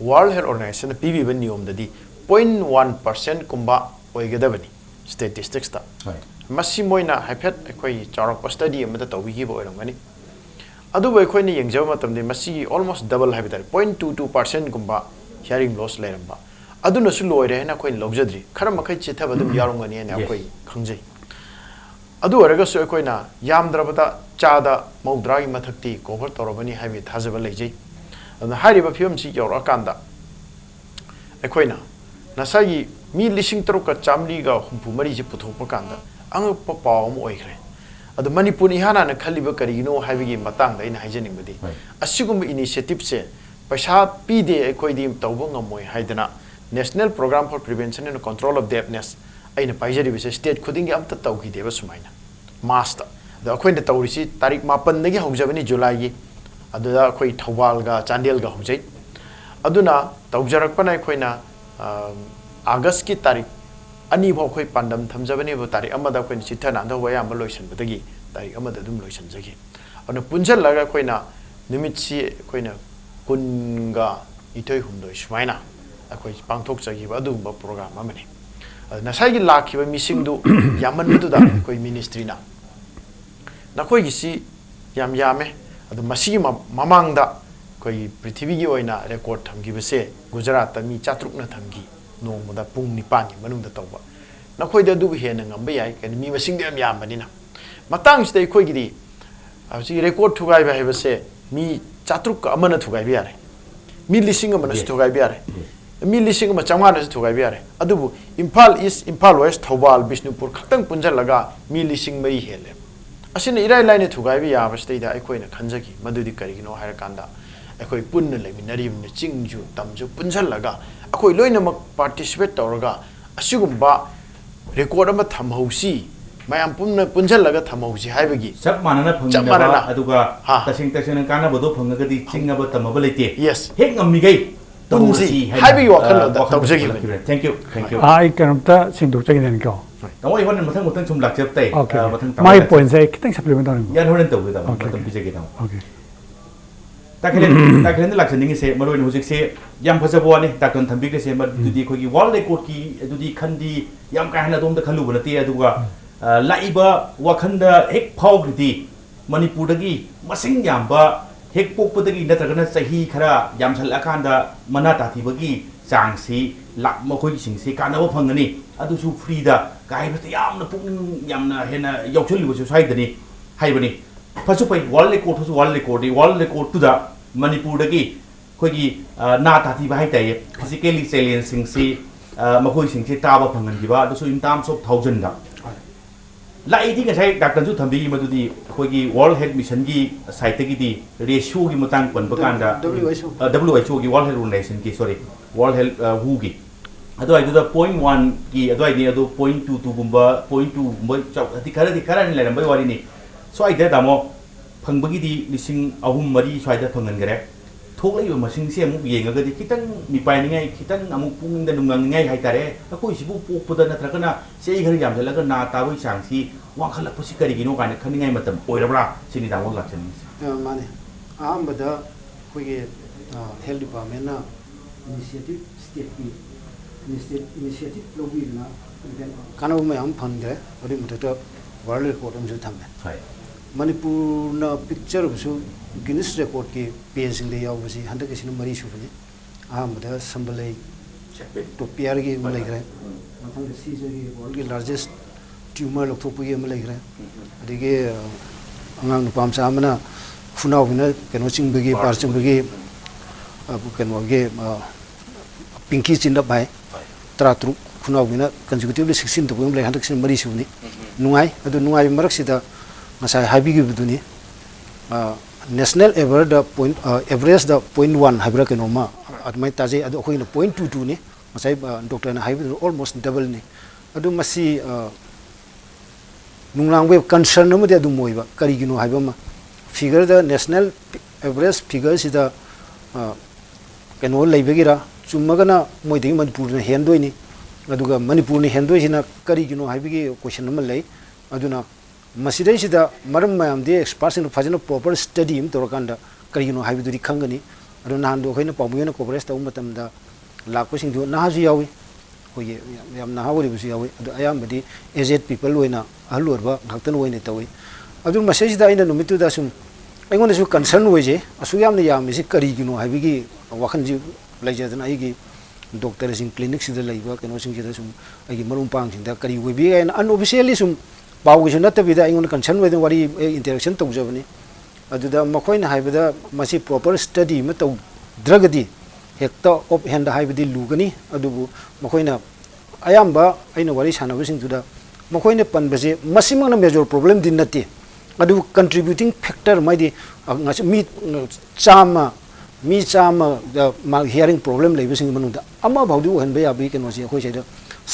ꯋꯥꯔꯜड ꯍꯦꯜꯊ ꯑꯣꯔꯒꯅꯥꯏꯖꯦꯁꯟꯅ ꯄꯤꯕꯤꯕ ꯅꯤꯌꯣꯝꯗꯗꯤ 0.1% ꯀꯨꯝꯕ ꯑꯣꯏꯒꯗꯕꯅꯤ ꯁ꯭ꯇꯦꯇꯤꯁꯇꯤꯛꯁꯇ ꯃꯁꯤ ꯃꯣꯏꯅ ꯍꯥꯏꯐꯦꯠ ꯑꯩꯈꯣꯏ ꯆꯥꯎꯔꯛꯄ ꯁ꯭ꯇꯗꯤ ꯑꯃꯗ ꯇꯧꯕꯤꯈꯤꯕ ꯑꯣꯏꯔꯝꯒꯅꯤ ꯑꯗꯨꯕꯨ ꯑꯩꯈꯣꯏꯅ ꯌꯦꯡꯖꯕ ꯃꯇꯝꯗ ꯃꯁꯤꯒꯤ ꯑꯣꯜꯃꯣꯁ ꯗꯕꯜ ꯍꯥꯏꯕ ꯇꯥꯔꯦ 0.22% ꯀꯨꯝꯕ ꯍꯤꯌꯔꯤꯡ ꯂꯣꯁ ꯂꯩꯔꯝꯕ ꯑꯗꯨꯅꯁꯨ ꯂꯣꯏꯔꯦ ꯍꯥꯏꯅ ꯑꯩꯈꯣꯏꯅ ꯂꯧꯖꯗ꯭ꯔꯤ ꯈꯔ ꯃꯈꯩ ꯆꯤꯊꯕ ꯑꯗꯨꯝ ꯌꯥꯎꯔꯝꯒꯅꯤ ꯍꯥꯏꯅ ꯑꯩꯈꯣꯏ ꯈꯪꯖꯩ ꯑꯗꯨ ꯑꯣꯏꯔꯒꯁꯨ ꯑꯩꯈꯣꯏꯅ ꯌꯥꯝꯗ꯭ꯔꯕꯗ 90% ꯃꯊꯛꯇꯤ ꯀꯣꯚꯔ ꯇꯧꯔꯕꯅꯤ ꯍꯥꯏꯕꯒꯤ ꯊꯥꯖꯕ ꯂꯩꯖꯩ ꯑꯗꯨꯅ ꯍꯥꯏꯔꯤꯕ ꯐꯤꯕꯝꯁꯤ ꯌꯧꯔꯛꯑꯀꯥꯟꯗ ꯑꯩꯈꯣꯏꯅ ꯉꯁꯥꯏꯒꯤ ꯃꯤ 3,963 ꯄꯨꯊꯣꯛꯄ ꯀꯥꯟꯗ ꯑꯉꯛꯄ ꯄꯥꯎ ꯑꯃ ꯑꯣꯏꯈ꯭ꯔꯦ ꯑꯗꯨ ꯃꯅꯤꯄꯨꯔꯅ ꯏꯍꯥꯟ ꯍꯥꯟꯅ ꯈꯜꯂꯤꯕ ꯀꯔꯤꯒꯤꯅꯣ ꯍꯥꯏꯕꯒꯤ ꯃꯇꯥꯡꯗ ꯑꯩꯅ ꯍꯥꯏꯖꯅꯤꯡꯕꯗꯤ ꯑꯁꯤꯒꯨꯝꯕ ꯏꯅꯤꯁꯤꯌꯦꯇꯤꯚꯁꯦ ꯄꯩꯁꯥ ꯄꯤꯗꯦ ꯑꯩꯈꯣꯏꯗꯤ ꯇꯧꯕ ꯉꯝꯃꯣꯏ ꯍꯥꯏꯗꯅ national programme for prevention and control of deafness ꯑꯩꯅ ꯄꯥꯏꯖꯔꯤꯕꯁꯦ ꯁ꯭ꯇꯦꯠ ꯈꯨꯗꯤꯡꯒꯤ ꯑꯝꯇ ꯇꯧꯈꯤꯗꯦꯕ ꯁꯨꯃꯥꯏꯅ ꯃꯥꯁꯇ ꯑꯗꯣ ꯑꯩꯈꯣꯏꯅ ꯇꯧꯔꯤꯁꯤ ꯇꯥꯔꯤꯛ 9ꯗꯒꯤ ꯍꯧꯖꯕꯅꯤ ꯖꯨꯂꯥꯏꯒꯤ ꯑꯗꯨꯗ ꯑꯩꯈꯣꯏ ꯊꯧꯕꯥꯜꯒ ꯆꯥꯟꯗꯦꯜꯒ ꯍꯧꯖꯩ ꯑꯗꯨꯅ ꯇꯧꯖꯔꯛꯄꯅ ꯑꯩꯈꯣꯏꯅ ꯑꯥꯒꯁꯠꯀꯤ ꯇꯥꯔꯤꯛ 2 ꯐꯥꯎ ꯑꯩꯈꯣꯏ ꯄꯥꯟꯗꯝ ꯊꯝꯖꯕꯅꯦꯕ ꯇꯥꯔꯤꯛ 1ꯗ ꯑꯩꯈꯣꯏꯅ ꯆꯤꯊ ꯅꯥꯟꯊꯧꯕ ꯑꯌꯥꯝꯕ ꯂꯣꯏꯁꯤꯟꯕꯗꯒꯤ ꯇꯥꯔꯤꯛ 1ꯗ ꯑꯗꯨꯝ ꯂꯣꯏꯁꯤꯟꯖꯈꯤ ꯑꯗꯨꯅ ꯄꯨꯟꯁꯤꯜꯂꯒ ꯑꯩꯈꯣꯏꯅ ꯅꯨꯃꯤꯠꯁꯤ ꯑꯩꯈꯣꯏꯅ 22 ꯁꯨꯃꯥꯏꯅ ꯑꯩꯈꯣꯏ ꯄꯥꯡꯊꯣꯛꯆꯈꯤꯕ ꯑꯗꯨꯒꯨꯝꯕ ꯄ꯭ꯔꯣꯒ꯭ꯔꯥꯝ ꯑꯃꯅꯤ ꯑꯗꯨ ꯉꯁꯥꯏꯒꯤ ꯂꯥꯛꯈꯤꯕ ꯃꯤꯁꯤꯡꯗꯨ ꯌꯥꯝꯃꯟꯕꯗꯨꯗ ꯑꯩꯈꯣꯏ ꯃꯤꯅꯤꯁꯇ꯭ꯔꯤꯅ ꯅꯈꯣꯏꯒꯤꯁꯤ ꯌꯥꯝ ꯌꯥꯝꯃꯦ ꯑꯗꯨ ꯃꯁꯤꯒꯤ ꯃꯃꯥꯡꯗ ꯑꯩꯈꯣꯏ ꯄ꯭ꯔꯤꯊꯤꯕꯤꯒꯤ ꯑꯣꯏꯅ ꯔꯦꯀꯣꯔꯗ ꯊꯝꯈꯤꯕꯁꯦ ꯒꯨꯖꯔꯥꯠꯇ ꯃꯤ 300ꯅ ꯊꯝꯈꯤ ꯅꯣꯡꯃꯗ ꯄꯨꯡ 9ꯒꯤ ꯃꯅꯨꯡꯗ ꯇꯧꯕ ꯅꯈꯣꯏꯗ ꯑꯗꯨꯕꯨ ꯍꯦꯟꯅ ꯉꯝꯕ ꯌꯥꯏ ꯀꯩꯅꯣ ꯃꯤ ꯃꯁꯤꯡꯗꯣ ꯌꯥꯝ ꯌꯥꯝꯕꯅꯤꯅ ꯃꯇꯥꯡꯁꯤꯗ ꯑꯩꯈꯣꯏꯒꯤꯗꯤ ꯍꯧꯖꯤꯛ ꯔꯦꯀꯣꯔꯗ ꯊꯨꯒꯥꯏꯕ ꯍꯥꯏꯕꯁꯦ ꯃꯤ 400 ꯊꯨꯒꯥꯏꯕ ꯌꯥꯔꯦ ꯃꯤ 1,000 ꯊꯨꯒꯥꯏꯕ ꯌꯥꯔꯦ ꯃꯤ 1,900 ꯊꯨꯒꯥꯏꯕ ꯌꯥꯔꯦ ꯑꯗꯨꯕꯨ ꯏꯝꯐꯥꯜ ꯏꯁ ꯏꯝꯐꯥꯜ ꯋꯦꯁ ꯊꯧꯕꯥꯜ ꯕꯤꯁꯅꯨꯄꯨꯔ ꯈꯛꯇꯪ ꯄꯨꯟꯁꯤꯜꯂꯒ ꯃꯤ 3,000 ꯍꯦꯜꯂꯦ ꯑꯁꯤꯅ ꯏꯔꯥꯏ ꯂꯥꯏꯅ ꯊꯨꯒꯥꯏꯕ ꯌꯥꯕꯁꯤꯗꯩꯗ ꯑꯩꯈꯣꯏꯅ ꯈꯟꯖꯈꯤ ꯃꯗꯨꯗꯤ ꯀꯔꯤꯒꯤꯅꯣ ꯍꯥꯏꯔꯀꯥꯟꯗ ꯑꯩꯈꯣꯏ ꯄꯨꯟꯅ ꯂꯩꯃꯤꯟꯅꯔꯤꯕꯅ ꯆꯤꯡꯁꯨ ꯇꯝꯁꯨ ꯄꯨꯟꯁꯤꯜꯂꯒ ꯑꯩꯈꯣꯏ ꯂꯣꯏꯅꯃꯛ ꯄꯥꯔꯇꯤꯁꯤꯄꯦꯠ ꯇꯧꯔꯒ ꯑꯁꯤꯒꯨꯝꯕ ꯔꯦꯀꯣꯔꯗ ꯑꯃ ꯊꯝꯍꯧꯁꯤ ꯃꯌꯥꯝ ꯄꯨꯟꯁꯤꯜꯂꯒ ꯊꯝꯍꯧꯁꯤ ꯍꯥꯏꯕꯒꯤ ꯆꯞ ꯃꯥꯟꯅꯅ ꯐꯪꯅꯕ ꯑꯗꯨꯒ ꯇꯁꯦꯡꯅ ꯀꯥꯟꯅꯕꯗꯣ ꯐꯪꯉꯒꯗꯤ ꯆꯤꯡꯅꯕ ꯇꯝꯃꯕ ꯂꯩꯇꯦ ꯍꯦꯛ ꯉꯝꯃꯤꯈꯩ ꯄꯨꯟꯁꯤ ꯍꯥꯏꯕꯒꯤ ꯋꯥꯈꯜꯂꯣꯟꯗ ꯇꯧꯖꯈꯤꯕꯅꯤ ꯊꯦꯡꯛ ꯌꯨ ꯑꯩ ꯀꯩꯅꯣꯝꯇ ꯁꯦꯡꯗꯣꯛꯆꯒꯦꯅꯦꯀꯣ ꯇꯥꯃꯣ ꯑꯩ ꯃꯊꯪ ꯁꯨꯝ ꯂꯥꯛꯆꯕ ꯇꯥꯏ ꯃꯊꯪ ꯃꯥꯏ ꯄꯣꯏꯟꯁꯦ ꯑꯩ ꯈꯤꯇꯪ ꯁꯄ꯭ꯂꯤꯃꯦꯟ ꯇꯧꯅꯤꯡꯕ ꯌꯥꯔ ꯍꯣꯔꯦꯟ ꯇꯧꯒꯦ ꯇꯥꯃꯣ ꯃꯇꯝ ꯄꯤꯖꯒꯦ ꯇꯥꯃꯣ ꯇꯥꯈꯦꯜꯗ ꯂꯥꯛꯆꯅꯤꯡꯉꯤꯁꯦ ꯃꯔꯨꯑꯣꯏꯅ ꯍꯧꯖꯤꯛꯁꯦ ꯌꯥꯝ ꯐꯖꯕ ꯋꯥꯅꯤ ꯗꯥꯛꯇꯔꯅ ꯊꯝꯕꯤꯈ꯭ꯔꯤꯁꯦ ꯃꯗꯨꯗꯤ ꯑꯩꯈꯣꯏꯒꯤ ꯋꯥꯔꯜ ꯔꯦꯀꯣꯔꯗꯀꯤ ꯑꯗꯨꯗꯤ ꯈꯟꯗꯤ ꯌꯥꯝ ꯀꯥ ꯍꯦꯟꯅ ꯑꯗꯣꯝꯗ ꯈꯜꯂꯨꯕ ꯅꯠꯇꯦ ꯑꯗꯨꯒ ꯂꯥꯛꯏꯕ ꯋꯥꯈꯟꯗ ꯍꯦꯛ ꯐꯥꯎꯈ꯭ꯔꯗꯤ ꯃꯅꯤꯄꯨꯔꯗꯒꯤ ꯃꯁꯤꯡ ꯌꯥꯝꯕ ꯍꯦꯛ ꯄꯣꯛꯄꯗꯒꯤ ꯅꯠꯇ꯭ꯔꯒꯅ ꯆꯍꯤ ꯈꯔ ꯌꯥꯝꯁꯜꯂꯛꯑꯀꯥꯟꯗ ꯃꯅꯥ ꯇꯥꯊꯤꯕꯒꯤ ꯆꯥꯡꯁꯤ ꯃꯈꯣꯏꯁꯤꯡꯁꯤ ꯀꯥꯟꯅꯕ ꯐꯪꯒꯅꯤ ꯑꯗꯨꯁꯨ ꯐ꯭ꯔꯤꯗ ꯀꯥꯏꯕꯇ ꯌꯥꯝꯅ ꯄꯨꯛꯅꯤꯡ ꯌꯥꯝꯅ ꯍꯦꯟꯅ ꯌꯥꯎꯁꯜꯂꯤꯕꯁꯨ ꯁ꯭ꯋꯥꯏꯗꯅꯤ ꯍꯥꯏꯕꯅꯤ ꯐꯁꯨ ꯐꯩ ꯋꯥꯔꯜ ꯔꯦꯀꯣꯔꯗꯁꯨ ꯋꯥꯔꯜ ꯔꯦꯀꯣꯔꯗꯅꯤ ꯋꯥꯔꯜ ꯔꯦꯀꯣꯔꯗꯇꯨꯗ ꯃꯅꯤꯄꯨꯔꯗꯒꯤ ꯑꯩꯈꯣꯏꯒꯤ ꯅꯥ ꯇꯥꯊꯤꯕ ꯍꯥꯏꯇꯥꯔꯦ ꯐꯤꯖꯤꯀꯦꯜꯂꯤ ꯆꯦꯂꯦꯟꯖꯁꯤꯡꯁꯤ ꯃꯈꯣꯏꯁꯤꯡꯁꯤ ꯇꯥꯕ ꯐꯪꯍꯟꯈꯤꯕ ꯑꯗꯨꯁꯨ ꯏꯟ ꯇꯥꯔꯝꯁ ꯑꯣꯐ ꯊꯥꯎꯖꯟꯗ ꯂꯥꯛꯏꯗꯤ ꯉꯁꯥꯏ ꯗꯥꯛꯇꯔꯁꯨ ꯊꯝꯕꯤꯈꯤ ꯃꯗꯨꯗꯤ ꯑꯩꯈꯣꯏꯒꯤ ꯋꯥꯔꯜ ꯍꯦꯜꯊ ꯃꯤꯁꯟꯒꯤ ꯁꯥꯏꯠꯇꯒꯤꯗꯤ ꯔꯦꯁꯤꯌꯣꯒꯤ ꯃꯇꯥꯡ ꯄꯟꯕ ꯀꯥꯟꯗ WHO ꯒꯤ ꯋꯥꯔꯜ ꯍꯦꯜꯊ ꯑꯣꯔꯒꯅꯥꯏꯖꯦꯁꯟꯒꯤ ꯁꯣꯔꯤ ꯋꯥꯔꯜ ꯍꯦꯜꯊ ꯍꯨꯒꯤ ꯑꯗꯨꯋꯥꯏꯗꯨꯗ 0.1ꯒꯤ ꯑꯗꯨꯋꯥꯏꯗꯤ ꯑꯗꯨ 0.22ꯒꯨꯝꯕ 0.2ꯒꯨꯝꯕ ꯈꯔꯗꯤ ꯂꯩꯔꯝꯕꯩ ꯋꯥꯔꯤꯅꯤ ꯁ꯭ꯋꯥꯏꯗ ꯇꯥꯃꯣ ꯐꯪꯕꯒꯤꯗꯤ 3,000-4,000 ꯁ꯭ꯋꯥꯏꯗ ꯐꯪꯍꯟꯈꯔꯦ थोक लेबो मसिंग से अमुक येंगगदि खितंग मिपाइनिङै खितंग अमुक पुंगदा नुंगांनिङै हाइतारे अखोइ सिबु पोकपदा नत्रगना से घर यामजलगा ना ताबई चांगसी वाखलपसि करिगिनो काने खनिङै मतम ओइरबरा सिनि दावो लाचनि माने आमबदा खोगे हेल्थ डिपार्टमेंट ना इनिशिएटिव स्टेट की इनिशिएटिव लोबीना कानो मयाम फंदे अदि मथतो वर्ल्ड रिकॉर्ड हमजु थमे हाय मणिपुर ना पिक्चर बसु गिनीज रिकॉर्ड की पेज इंग दे यावबसी हंदक किसिन मरी सुबनी आमबदा संबलै टोपियर की मलैग्रे मथंग सीजर की वर्ल्ड की लार्जेस्ट ट्यूमर लोकथोपगी मलैग्रे अदिगे अंगांग नुपामसा amana फुनाव बिना केनो चिंबगी पार चिंबगी केनो गे पिंकी चिंदा बाय तरात्रु फुनाव बिना कंसेक्यूटिवली 16 तबुम ले हंदक सिन मरी सुबनी नुंगाई अदु नुंगाई मरक सिदा ngasai habigi buduni national average the point average the 0.1 habra kenoma admai taje adu khoi na 0.22 ni ngasai doctor na habi almost double ni adu masi nunglang we concern no de adu moiba kari gino haiba ma figure the national average figure sida keno leibegira chumagana moiding manipur na hendoi ni aduga manipur ni hendoi sina kari gino haibigi question ma lei aduna मसीदे सिदा मरम मयाम दे experts in फजन proper study इम तोरकांदा करिनो हाइबदुरी खंगनी अदो नान दो खैना पामुयना कोपरेस तौ मतमदा लाखोसिंग दो नाहाजु यावी होये याम नाहावरी बुसु यावी अदो अयाम बदी एजेड पीपल होइना अहलुरबा घाक्तन होइने तवई अदु मसेसिदा इन नुमितु दासुम अइगोनसु कंसर्न होइजे असु यामने यामिसि करिगिनो हाइबिगी वाखनजि लाइजदना आइगी डॉक्टर सिंग क्लिनिक सिदा लाइबा केनो सिंग सिदा सुम आइगी मरुम पांग सिंदा करि वेबि एन अनऑफिशियली सुम पावगिसु नतबिदा अइगोन कंसर्न वेदन वारी इंटरेक्शन तौजबनी अदुदा मखोइना हाइबदा मसी प्रॉपर स्टडी म तौ द्रगदी हेक्ता ऑफ हैंड हाइबदी लुगनी अदुबु मखोइना अयाम्बा अइना वारी सानबसिंगदुदा मखोइना पनबजे मसिमंगना मेजर प्रॉब्लम दिन नते अदु कंट्रीब्यूटिंग फैक्टर माइदी मी चामा मा हियरिंग प्रॉब्लम लेबसिंग मनुदा अमा भाउदु हनबे याबि केनोसी अखोइ साइड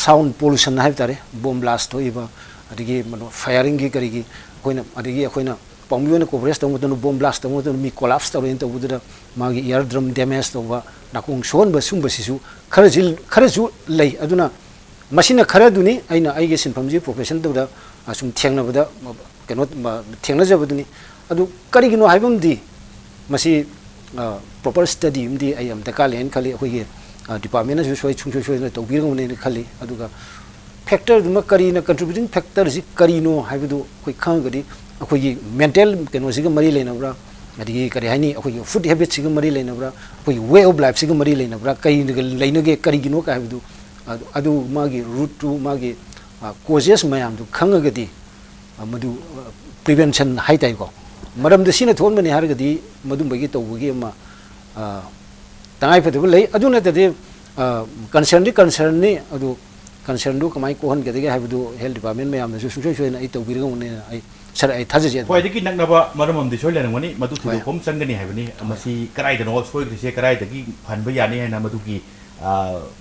साउंड पोल्यूशन हाइब तारे बम ब्लास्ट होइबा अदिगे मनो फायरिंग की करिगी कोइना अदिगे अखोइना पाउमियोना कोवरेज तमतनु बम ब्लास्ट तमतनु मी कोलैप्स तरेन तबुदुदा मागी एयर ड्रम डैमेज तवा नाकुंग सोन बसुम बसिसु खरजु लई अदुना मसिना खरदुनी आइना आइगे सिनफमजी प्रोफेशन तबदा असुम थेंगनबदा केनो थेंगनजबदुनी अदु करिगिनो हाइबमदी मसी प्रॉपर स्टडी मदी आई एम दकालेन खाली अखोइगे डिपार्टमेंट सु सोय छुंसोय तौबिरगमने खाली अदुगा factor दुमा Kareena contributing factor G करीनो हाइबदु कोइ खंगदी अखोइगी मेंटल केनोसिग मरी लेनब्रा अदिगी करी हाइनी अखोइगी फूड हैबिट सिग मरी लेनब्रा अखोइ वे ऑफ लाइफ सिग मरी लेनब्रा कई लेनगे करीगिनो का हाइबदु अदु मागी रूट टू मागी कोजेस मयाम दु खंगगदी मदु प्रिवेंशन हाइताइ को मरम दसिना थोन मने हारगदी मदु बगी तौबगी मा तंगाइ फदबु लई अदु नतदे कंसर्न नि अदु कंसर्न दु कमाई कोहन गदगे हाइबदु हेल्थ डिपार्टमेंट में यामना सुसुसोय सोयना आई तौबिरगमने आई सर आई थाजजे खोइदगी नंगनबा मरममदि सोयलेनमनि मदु थुदु होम चंगनी हाइबनि मसी कराइदनो सोयग्रिसे कराइदगी फनबा यानि हाइना मदुगी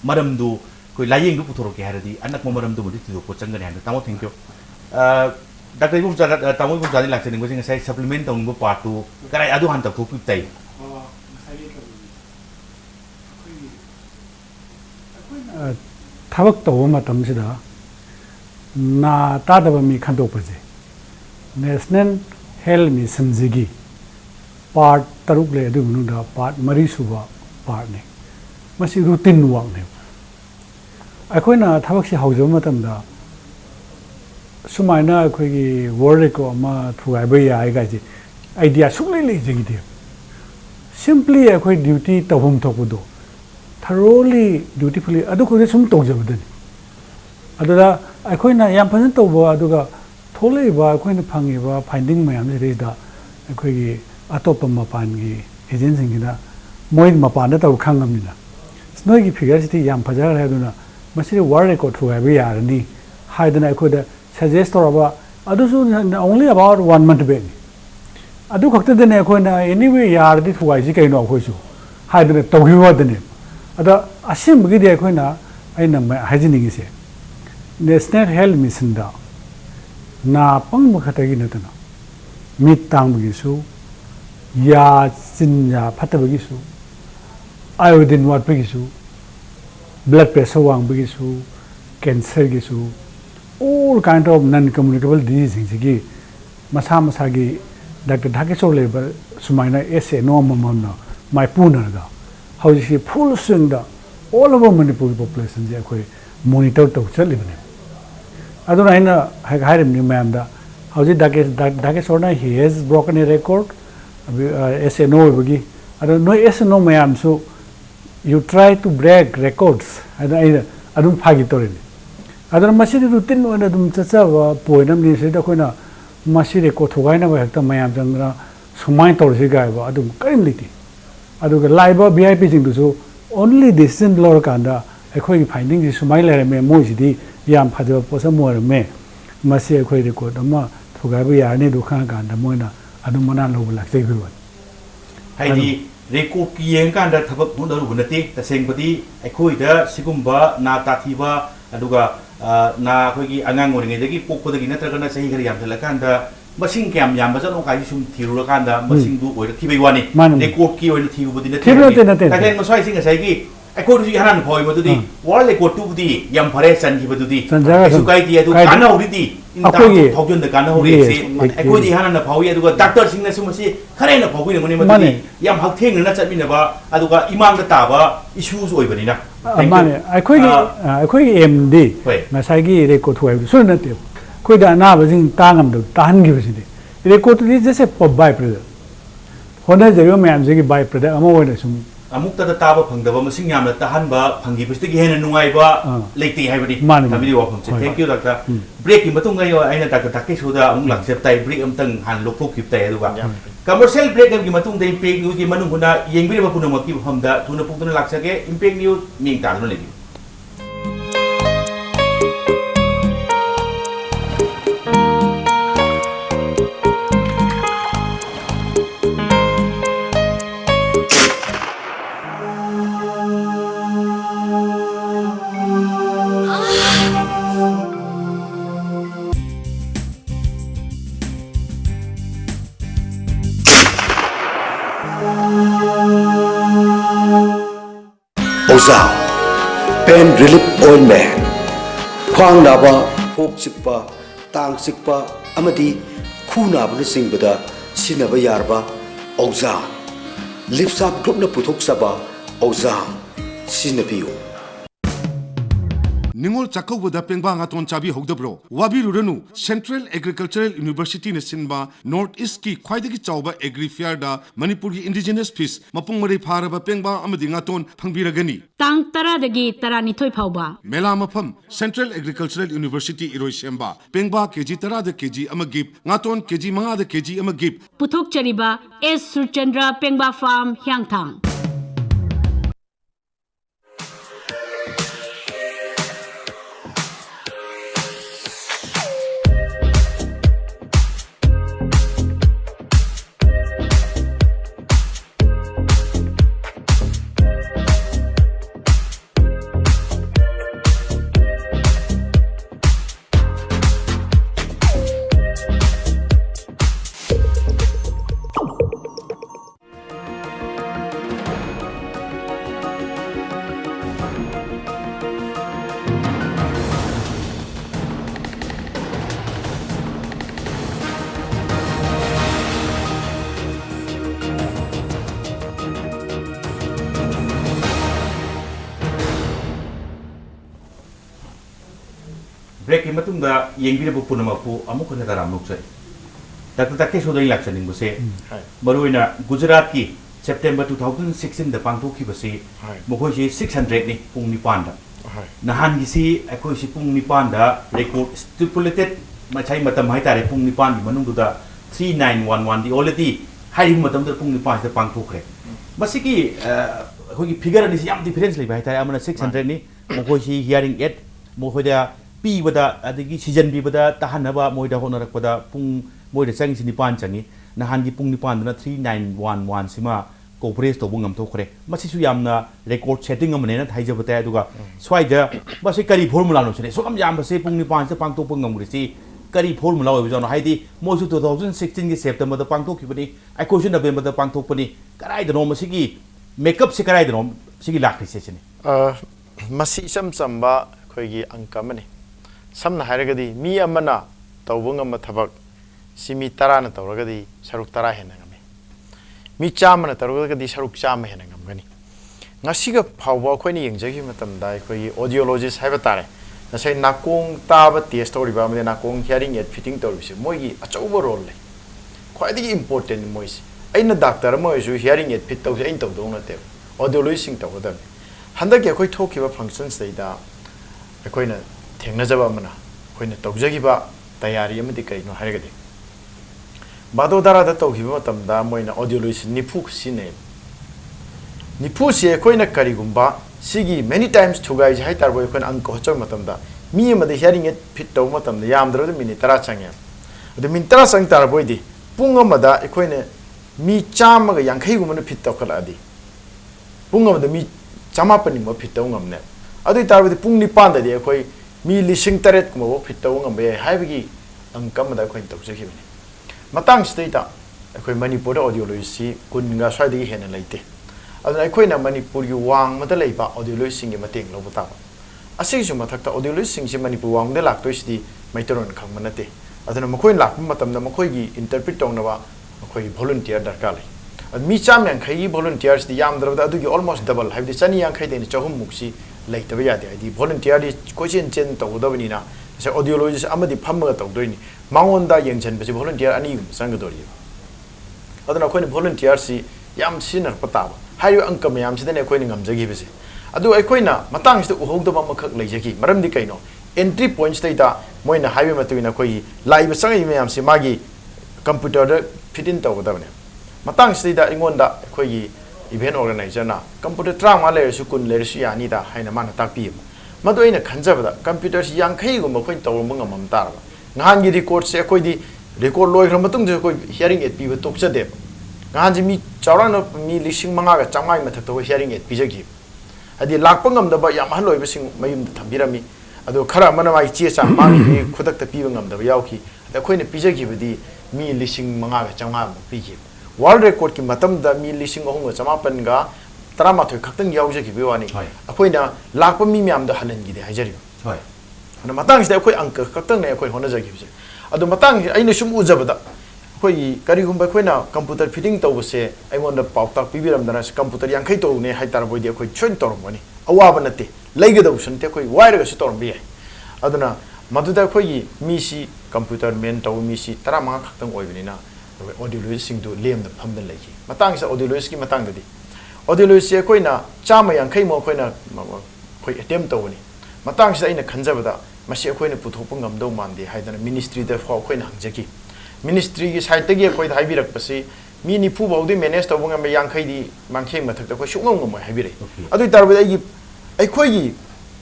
मरमदु कोइ लायिंगदु पुथोरके हारदि अनक मरमदु मदि थुदु को चंगनी हाइना तामो थैंक यू डॉक्टर इबुम जा तामो इबुम जानि लाक्सेनि गोसिं साइ सप्लीमेंट तंगबो पार्ट 2 कराइ अदु हान तक थुपि तै थबक तब मतमसिदा ना तादब मी खंदोपजे नेशनल हेल्थ मिशन जिगी पार्ट तरुक ले अदु मनुदा पार्ट मरी सुबा पार्ट ने मसी रूटीन वर्क ने अखोइना थबक से हौजब मतमदा सुमाइना अखोइगी वर्ल्ड रिकॉर्ड अमा थुगाइबे याय गाइजे आइडिया सुले ले जिगिदे सिंपली अखोइ ड्यूटी तबम थोकदो thoroughly dutifully adu ko sum tawjabadani adada akoina yam phan tawba aduga tholei ba akoina phangi ba finding mayam reida akoigi atopa mapan gi agency gi na moi mapan da taw khangamina snoi gi figure siti yam phajar haduna masi world record thu ba yarani haidana akoida suggest toraba adu so only about 1 month back adu khakta dene akoina anyway yardi thu ai ji kaino akhoisu haidana tawhiwa dane अदा असिम बगिदे अखोइना आइना हाइजिनिगिसे national health mission दा ना पंग बखतगी नतना मिट तांग बगिसु या चिन या फतबगिसु iodine watpagisu blood pressure wangbagisu cancer gisu all kind of non communicable diseases gi masa masa gi Dr. Dhakeso level sumaina ese no mamna my puna ga how is full swing da all over Manipur population je koi monitor to chalibne aduna ina hairim ni ma'am da how is Dhakeso na he has broken a record ese no bagi adun no ese no ma'am so you try to break records adun phagi torin adun masidi routine ona dum chacha poinam ni se da koina masih ko thogai na ba ta mayam jangra sumai tor si gai ba adum karim liti adu ga live VIP jing du so only decision lor kanda ekhoi finding ji sumai le me mo ji di yam phado posa mo me masih ekhoi ri ko dama thogai ba ya ne du khan kanda mo na adum mana lo la sei bi wa hai di record ki yeng kanda thabak mun daru bunati ta seng pati ekhoi da sigumba na ta thiba aduga na khoi angang ori ngai dagi pokko dagi natra kana sahi khari yam thala kanda masing kyam yam bajan o kai sum thiru kanda masing du oi thibai wani record ki oi thibu budi na thiru te na te ta ken masai sing sai gi ai ko du hanan phoi ma du di wal record tu budi yam phare san hi badu di su kai ti adu kana ori di in ta thokjon da kana ori se ai ko di hanan na phoi adu ga doctor sing na sumasi khare na phoi ni ma du yam hak theng na chatmi na ba adu ga imam da ta ba issues oi bani na mane akhoi MD ngasai gi record thoi so na te khoi da na ba jing tangam do tan gi bisi de record tu jese pop by product hona jero ma'am je gi by product ama wona sum amuk ta ta ba phang da ba masing yam na ta han ba phangi bisi gi hena nungai ba leiti hai badi tabi wa phang thank you doctor break ki matung ngai aina ta ta ke suda amuk lang sep tai break am tang han lok thok kip tai adu ba commercial break gi matung da impact news gi manung huna yengbi ba punama ki pham da thuna pukna lak sake impact news ming ta no lebi Oza Pain Relief Ointment Khwang naba hok chikpa tang chikpa amadi khu naba na singbada sinaba yarba Oza Lipsap Group na puthok saba Oza sinabiyo Ningol Chakawada Pengba Ngaton Chabi Hogdabro, Wabi Ruranu, Central Agricultural University Nasinba, North East Ki Kwaidagi Chauba Agri Fiarda, Manipuri Indigenous Peace, Mapungmari Paraba Pengba Amadingaton, Pangbiragani. Tang Tara dagi Tarani Toy Pauba. Mela Mapam, Central Agricultural University Iroishemba, Pengba Keji Tara the Keji Amagip, Ngaton Keji Manga the Keji Amagip. Puthok Chariba, S. Surchandra Pengba Farm, Hyangthang. break ki matung da yengbi na punama pu amuk khona da ram nuksai Dr. Dhakeso dai lakchaning buse maruina Gujarat ki September 2016 da pangthok ki base mokhoi si 600 ni pung nipan da nahan gi si akhoi si pung nipan da record stipulated machai matam hai tare pung nipan gi manung da 3911 di already hai matam da pung nipan da pangthok re masiki akhoi gi figure ni si yam difference le bai tare amana 600 ni mokhoi si hearing aid mokhoi da pi bada adigi season bi bada tahanaba moida honarak bada pung moida chang si nipan changi nahan gi pung nipan na 3911 sima coverage to bungam to khre masi su yamna record setting amne na thaija bata aduga swaida basi kari formula no chine so kam yam base pung nipan se pang to pungam ri si kari formula oi jono haidi moju 2016 gi September da pang to ki bani ai question November da pang to pani karai da no masi gi makeup se karai da no सिगी लाखरिसे सिने मसी इचम चंबा अखोइगी अंक अमनि समना हायरगदी मी अमना तौबुंग अम थबक सिमी 10 न तौरगदी सरुक 10 हेना ngame मी चामना तौरगदी सरुक चाम हेना ngamgani ngasiga phawba khoini yengjagi matamda akhoi audiologist haiba tare nasai nakong taba test toriba amde nakong hearing aid fitting toribse moigi achauba role le khwaidigi important mois aina doctor mo isu hearing aid fit tawse ain tawdong na te audiologist sing tawda handa ke akhoi thokiba functions daida akhoi na thengna jaba mana akhoi na tawjagi ba tayari amadi kai no harigadi badodara da tawhiba matamda moina audiologist nipu sine nipu se koina karigumba sigi many times thugai jai tarbo kon angko chor matamda mi amade hearing it fit taw matamda yamdro de minute 10 changya ade min 10 sang tarbo di pung amada ekoine mi cham ga yankhai gumna fit taw khala adi pung amada mi chama pani mo fit taw ngamne adu tarbo di pung ni pan da di ekoi mi lising taret ko fit taw ngambe haibigi angkam da koin taw jeki bani matang state ekoi manipur audiology kun nga swai di hena leite aduna akhoi na manipur gi wang mata leiba audiologist sing gi mateng lo bata asing su mathak ta audiologist sing si manipur wang de lak to si maitoron khang manate aduna makhoi lak matam na makhoi gi interpret tong na ba makhoi volunteer darkar lai ad mi cham yang khai volunteers di yam dra da adu gi almost double habi chani yang khai de chahum muksi lai ta ba ya de di volunteer di question chen to da bani na sa audiologist amadi phamma to doi ni mangon da yeng chen ba si volunteer ani sang ga dori aduna khoi ni volunteer si yam sinar pata ba hayo angka mayam sidane khoi ni ngamjagi bese adu aikoina matang sida uhogdaba makhak leijaki maramdi kaino entry points data moina hayo matuina khoi live sangai mayam si magi computer da fitin tawdabane matang sida ingonda khoi event organizer na computer trama le su kun le su yani da haina mana takpi madu aina khanjabada computer si yankhai gum khoi tawrong ngamam tarba ngahan gi record se khoi di record loi gram matung je khoi hearing aid pi ba tokchade ngahan mi chawrang mi lising manga ga changai mathak to hearing aid pijagi adi lakpangam da ba yam haloi besing mayum da thambirami ado khara mana mai che cha ma mi khudak ta piba ngam da ba yauki da khoina pijagi badi mi lising manga ga changai ma pigi world record ki matam da mi lising ohung ga chamapan ga taramathoi khaktang yaujagi bi wani akhoina lakpa mi myam da hanan gi de hajari hoi ana matang sida khoi angka khaktang ne khoi hona jagi bi ado matang aina sum ujabada khoi karigumba khoina computer fitting tawse aingonda pautak pibiram dana computer yankhai to ne haitar boidi khoi choin tormani awaba nate leigadaw sante khoi wairaga su torbi aduna maduda khoi misi computer men taw misi 15 khaktang oibinina audiologist sing do lem da phamdan leiki matang sa audiologist ki matang dadi audiologist khoina chama yankhai mo khoina khoi attempt tawni matang sa ina khanjabada masi khoina puthopang ngamdo mande haidana ministry da khoi khoina hangjaki ministry ki side tagi koi haibirak pasi mi nipu baudi manage to bunga me yankhai di mangkheng mathak ta ko sungam ngam haibire adu tarba ai khoi gi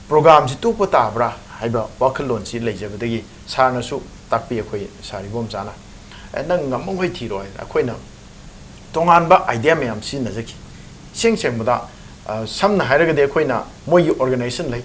program si tu pata bra haiba wakhallon si leijabadagi sarna su takpi khoi sari bom chana nang ngam ngoi thi roi khoi na tongan ba idea me am sin na jaki seng seng muda samna hairaga de khoi na moi organization lai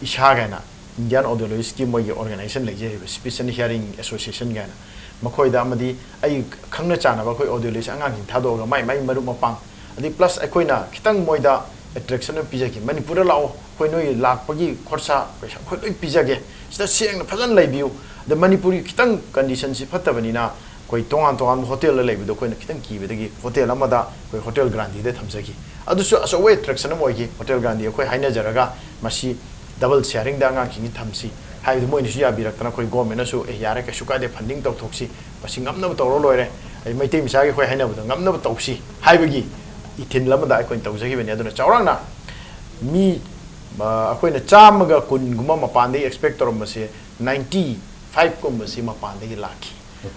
isha ga na Indian Audiologist ki moi organization lai je special hearing association ga na makhoi da amadi ai khangna chana ba khoi audiologist angang hin thado ga mai maru mapang adi plus akoi na khitang moida attraction pija ki manipur lao khoi noi lak pagi khorsa paisa khoi loi pija ge sta seng na phajan lai biu the manipuri khitang condition si phatabani na khoi tongan hotel la lai bi do khoi na khitang ki be gi hotel amada khoi hotel grandi de thamjagi adu so aso way attraction moi gi hotel grandi khoi haina jaraga masi double sharing da ngang ki thamsi hai du moin ya birak tana khoi government na su yare ka suka de funding tok thoksi pasing amna ba tawro loire ai mai team sa gi khoi haina ba ngamna ba tawsi hai bagi ithin lam da khoi tawjagi bani aduna chawrang na mi ba khoi na cham ga kun guma mapan de expect torom ba se 95 kum ba se mapan de laki